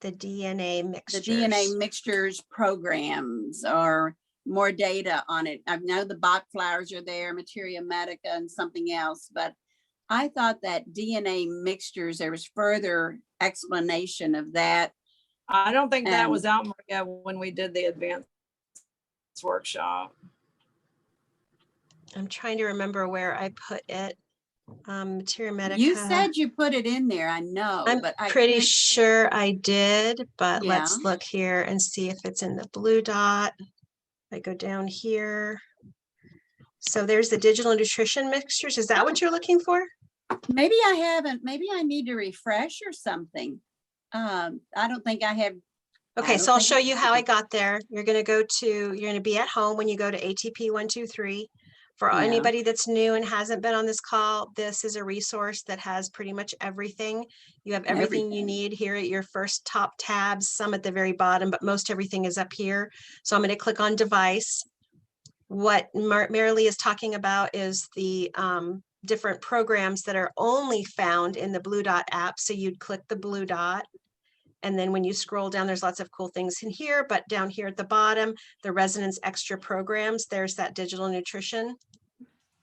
The DNA mixtures. The DNA mixtures programs or more data on it. I know the Bach flowers are there, Materia Medica and something else, but I thought that DNA mixtures, there was further explanation of that. I don't think that was out, Maria, when we did the advanced workshop. I'm trying to remember where I put it. Materia Medica. You said you put it in there, I know, I'm but pretty sure I did, but Yeah. let's look here and see if it's in the blue dot. I go down here. So there's the digital nutrition mixtures. Is that what you're looking for? Maybe I haven't, maybe I need to refresh or something. I don't think I have. Okay, so I'll show you how I got there. You're going to be at home when you go to ATP 123. For Yeah. anybody that's new and hasn't been on this call, this is a resource that has pretty much everything. You have everything you need here at your first top tabs, some at the very bottom, but most everything is up here. So I'm going to click on device. What Marilee is talking about is the different programs that are only found in the Blue Dot app. So you'd click the blue dot. And then when you scroll down, there's lots of cool things in here, but down here at the bottom, the Resonance Extra programs, there's that digital nutrition.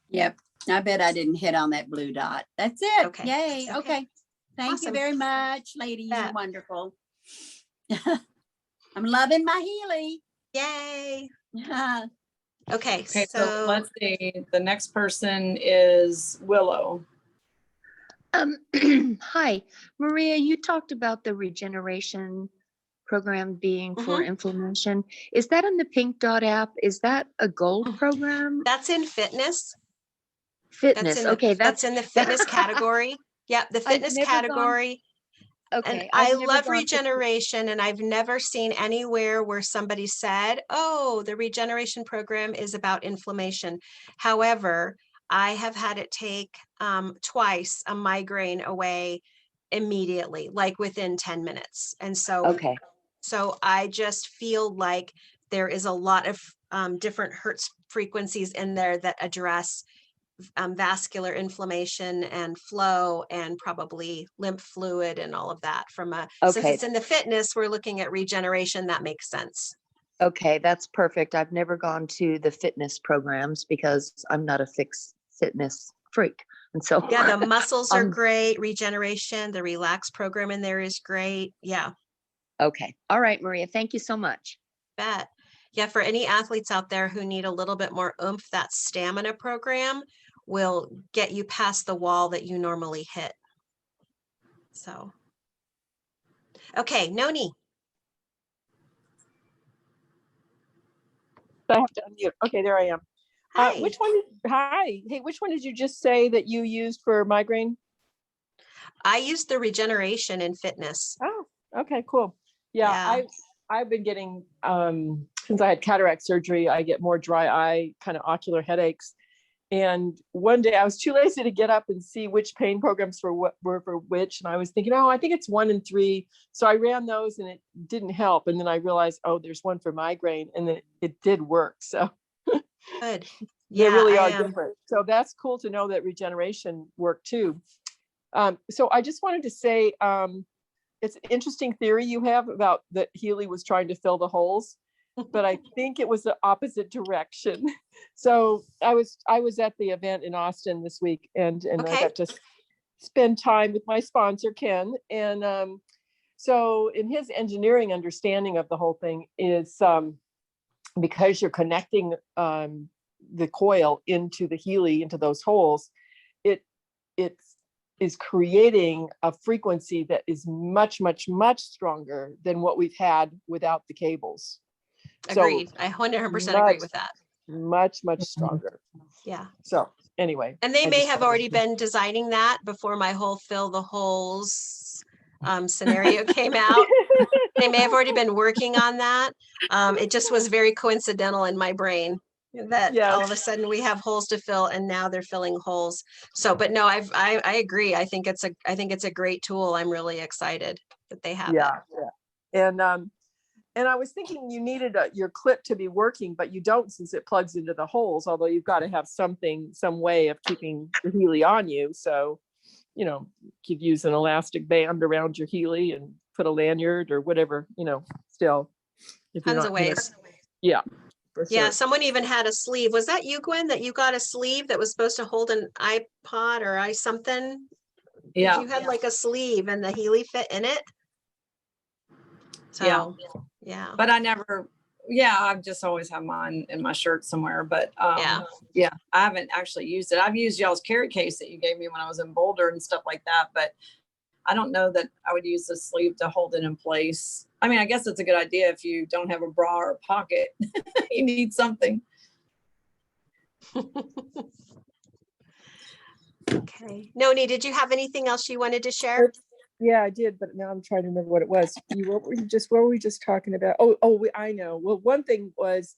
Yep. I bet I didn't hit on that blue dot. That's it. Okay. Yay. Okay. Okay. Thank Awesome. you very much, ladies. Yeah. You're wonderful. I'm loving my Healy. Yay. Okay, Okay, so so let's see. The next person is Willow. Hi, Maria, you talked about the regeneration program being for inflammation. Is that in the Pink Dot app? Is that a gold program? that's in fitness. Fitness. Okay, that's in the fitness category. Yeah, the fitness category. Okay. And I love regeneration, and I've never seen anywhere where somebody said, oh, the regeneration program is about inflammation. However, I have had it take twice a migraine away immediately, like within 10 minutes. And so, so I just feel like there is a lot of different Hertz frequencies in there that address vascular inflammation and flow and probably lymph fluid and all of that from a, since it's in the fitness, we're looking at regeneration. That makes sense. Okay, that's perfect. I've never gone to the fitness programs because I'm not a fitness freak. And so yeah, the muscles are great. Regeneration, the relax program in there is great. Yeah. Okay. All right, Maria. Thank you so much. Bet. Yeah, for any athletes out there who need a little bit more oomph, that stamina program will get you past the wall that you normally hit. So, okay, Noni. I have to unmute. Okay, there I am. Hi. Hi. Hey, which one did you just say that you used for migraine? I used the regeneration in fitness. Oh, okay, cool. Yeah. I've been getting, since I had cataract surgery, I get more dry eye, kind of ocular headaches. And one day I was too lazy to get up and see which pain programs were for which. And I was thinking, oh, I think it's 1 and 3. So I ran those and it didn't help. And then I realized, oh, there's one for migraine, and then it did work. So Good. they Yeah, really I are different. So that's cool to know that regeneration worked too. So I just wanted to say, it's an interesting theory you have about that Healy was trying to fill the holes, but I think it was the opposite direction. So I was at the event in Austin this week, and I Okay. got to spend time with my sponsor, Ken. And so in his engineering understanding of the whole thing is, because you're connecting the coil into the Healy, into those holes, it is creating a frequency that is much, much, much stronger than what we've had without the cables. Agreed. I 100% agree with that. Much, much stronger. Yeah. So anyway. And they I may just have wanted already to- been designing that before my whole fill the holes scenario came out. They may have already been working on that. It just was very coincidental in my brain that Yes. all of a sudden we have holes to fill, and now they're filling holes. So, but no, I agree. I think it's a great tool. I'm really excited that they have it. Yeah. And I was thinking you needed your clip to be working, but you don't, since it plugs into the holes, although you've got to have some way of keeping the Healy on you. So, you could use an elastic band around your Healy and put a lanyard or whatever, still. If you're Tons of not gonna- ways. Yeah. for Yeah, sure. someone even had a sleeve. Was that you, Gwen, that you got a sleeve that was supposed to hold an iPod or something? Yeah. You had like a sleeve and the Healy fit in it. So, yeah. But I never, I've just always had mine in my shirt somewhere. But Yeah. I haven't actually used it. I've used y'all's carry case that you gave me when I was in Boulder and stuff like that. But I don't know that I would use the sleeve to hold it in place. I mean, I guess it's a good idea if you don't have a bra or a pocket. You need something. Okay. Noni, did you have anything else you wanted to share? Yeah, I did, but now I'm trying to remember what it was. What were we just talking about? I know. Well, one thing was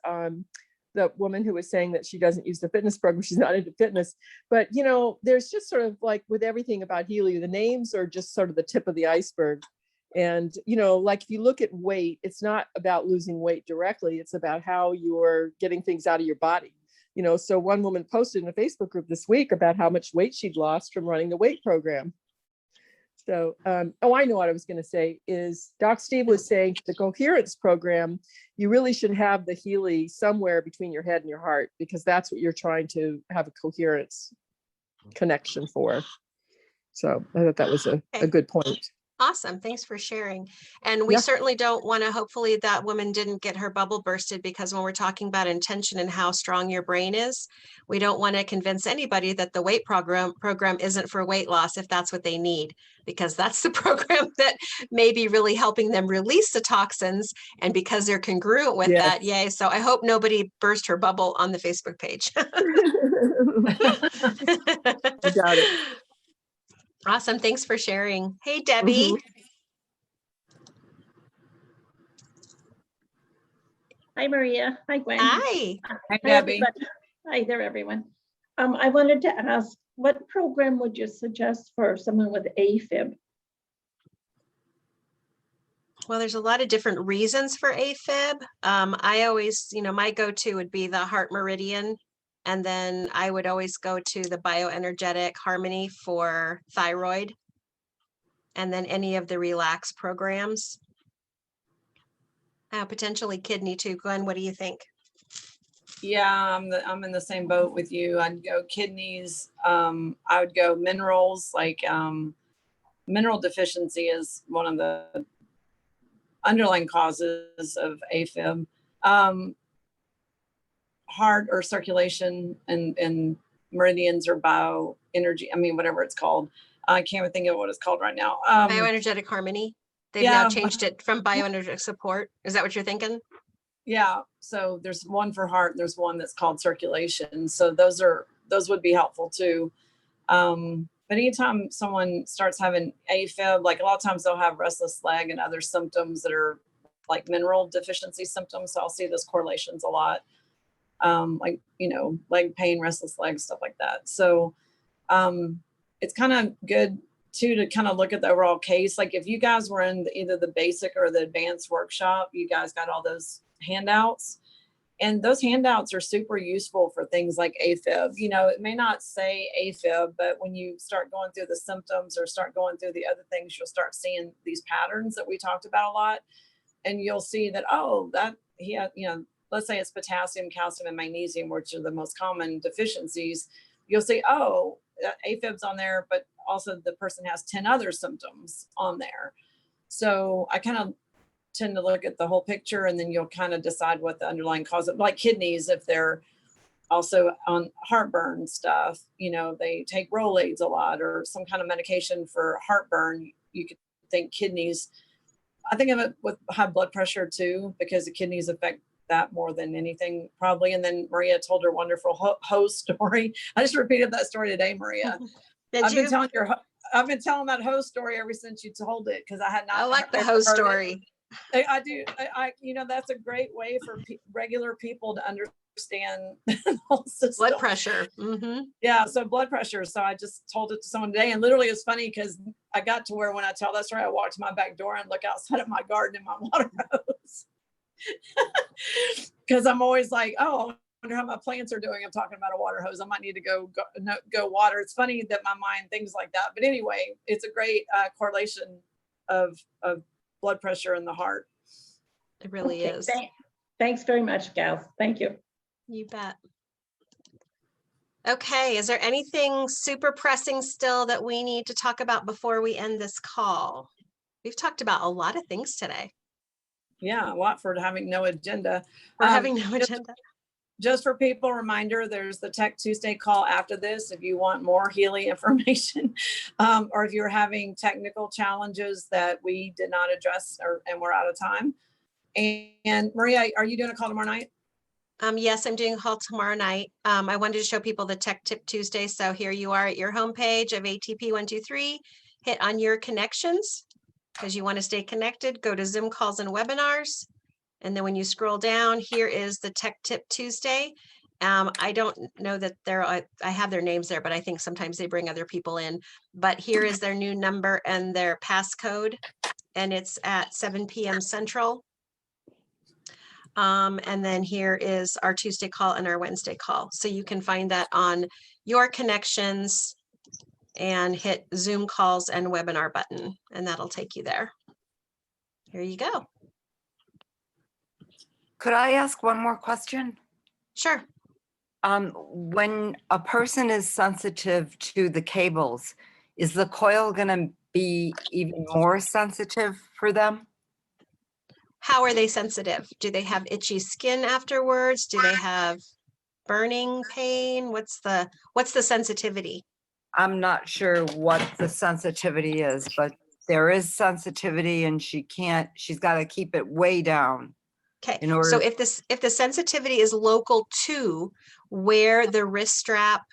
the woman who was saying that she doesn't use the fitness program. She's not into fitness, but there's just sort of like with everything about Healy, the names are just sort of the tip of the iceberg. And, like if you look at weight, it's not about losing weight directly. It's about how you're getting things out of your body. So one woman posted in a Facebook group this week about how much weight she'd lost from running the weight program. So, I know what I was going to say is Doc Steve was saying the coherence program, you really should have the Healy somewhere between your head and your heart, because that's what you're trying to have a coherence connection for. So I thought that was a good point. Awesome. Thanks for sharing. And we certainly don't want to, hopefully that woman didn't get her bubble bursted, because when we're talking about intention and how strong your brain is, we don't want to convince anybody that the weight program isn't for weight loss if that's what they need, because that's the program that may be really helping them release the toxins. And because they're congruent with that, yay. So I hope nobody burst her bubble on the Facebook page. You got it. Awesome. Thanks for sharing. Hey, Debbie. Hi, Maria. Hi, Gwen. Hi. Hi, Hi, Debbie. everybody. Hi there, everyone. I wanted to ask, what program would you suggest for someone with AFib? Well, there's a lot of different reasons for AFib. I always, my go-to would be the Heart Meridian. And then I would always go to the Bioenergetic Harmony for thyroid. And then any of the relax programs. Potentially kidney too. Glenn, what do you think? Yeah, I'm in the same boat with you. I'd go kidneys. I would go minerals, like mineral deficiency is one of the underlying causes of AFib. Heart or circulation and meridians or bioenergy. I mean, whatever it's called. I can't even think of what it's called right now. Bioenergetic Harmony. They've now changed it from bioenergetic support. Is that what you're thinking? Yeah. So there's one for heart. There's one that's called circulation. So those would be helpful too. But anytime someone starts having AFib, like a lot of times they'll have restless leg and other symptoms that are like mineral deficiency symptoms. So I'll see those correlations a lot. like, leg pain, restless legs, stuff like that. So it's kind of good too to kind of look at the overall case. Like if you guys were in either the basic or the advanced workshop, you guys got all those handouts. And those handouts are super useful for things like AFib. It may not say AFib, but when you start going through the symptoms or start going through the other things, you'll start seeing these patterns that we talked about a lot. And you'll see that, let's say it's potassium, calcium, and magnesium, which are the most common deficiencies. You'll see, AFib's on there, but also the person has 10 other symptoms on there. So I kind of tend to look at the whole picture, and then you'll kind of decide what the underlying cause of, like kidneys, if they're also on heartburn stuff, they take Rolaids a lot or some kind of medication for heartburn. You could think kidneys. I think of it with high blood pressure too, because the kidneys affect that more than anything probably. And then Maria told her wonderful hoe story. I just repeated that story today, Maria. I've been telling that hoe story ever since you told it, because I had not. I like the hoe story. I do. That's a great way for regular people to understand the whole system. Blood pressure. Mm-hmm. Yeah. So blood pressure. So I just told it to someone today, and literally it's funny because I got to where when I tell that story, I walk to my back door and look outside of my garden in my water hose. Because I'm always like, oh, I wonder how my plants are doing. I'm talking about a water hose. I might need to go water. It's funny that my mind thinks like that. But anyway, it's a great correlation of blood pressure in the heart. It really is. Thanks very much, gals. Thank you. You bet. Okay, is there anything super pressing still that we need to talk about before we end this call? We've talked about a lot of things today. Yeah, a lot for having no agenda. We're having no agenda. Just for people, reminder, there's the Tech Tuesday call after this. If you want more Healy information, or if you're having technical challenges that we did not address and we're out of time. And Maria, are you doing a call tomorrow night? Yes, I'm doing a call tomorrow night. I wanted to show people the Tech Tip Tuesday. So here you are at your homepage of ATP 123. Hit on your connections because you want to stay connected. Go to Zoom calls and webinars. And then when you scroll down, here is the Tech Tip Tuesday. I don't know that I have their names there, but I think sometimes they bring other people in. But here is their new number and their passcode, and it's at 7 p.m. Central. And then here is our Tuesday call and our Wednesday call. So you can find that on your connections and hit Zoom calls and webinar button, and that'll take you there. Here you go. Could I ask one more question? Sure. When a person is sensitive to the cables, is the coil going to be even more sensitive for them? How are they sensitive? Do they have itchy skin afterwards? Do they have burning pain? What's the sensitivity? I'm not sure what the sensitivity is, but there is sensitivity, and she's got to keep it way down. Okay, so if the sensitivity is local to where the wrist strap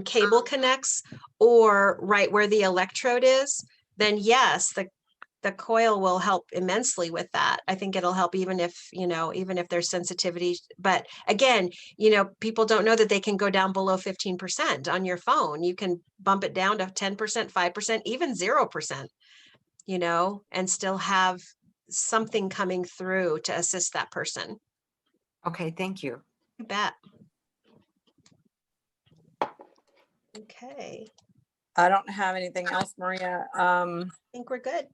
cable connects or right where the electrode is, then yes, the coil will help immensely with that. I think it'll help even if there's sensitivity. But again, people don't know that they can go down below 15% on your phone. You can bump it down to 10%, 5%, even 0%, and still have something coming through to assist that person. Okay, thank you. You bet. Okay. I don't have anything else, Maria. I think we're good.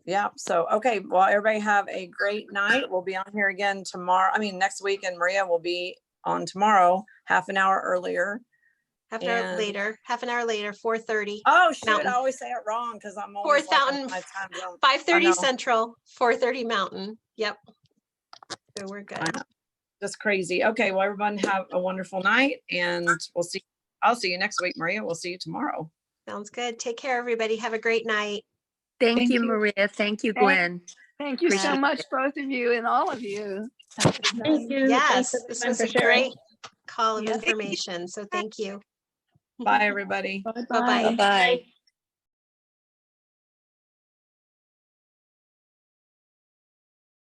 Yeah. So, okay. Well, everybody have a great night. We'll be on here again tomorrow. Next week, and Maria will be on tomorrow, half an hour earlier. Half an hour later, 4:30. Oh, shoot. Mountain. I always say it wrong because I'm always 5:30 Central, 4:30 Mountain. Yep. So we're good. That's crazy. Okay. Well, everyone have a wonderful night, and I'll see you next week, Maria. We'll see you tomorrow. Sounds good. Take care, everybody. Have a great night. Thank you, Maria. Thank you, Gwen. Thank you so much, both of you and all of you. Thank you. Yes, Thanks this everyone was for a sharing. great call of information. So thank you. Bye, everybody. Bye-bye. Bye-bye. Bye-bye.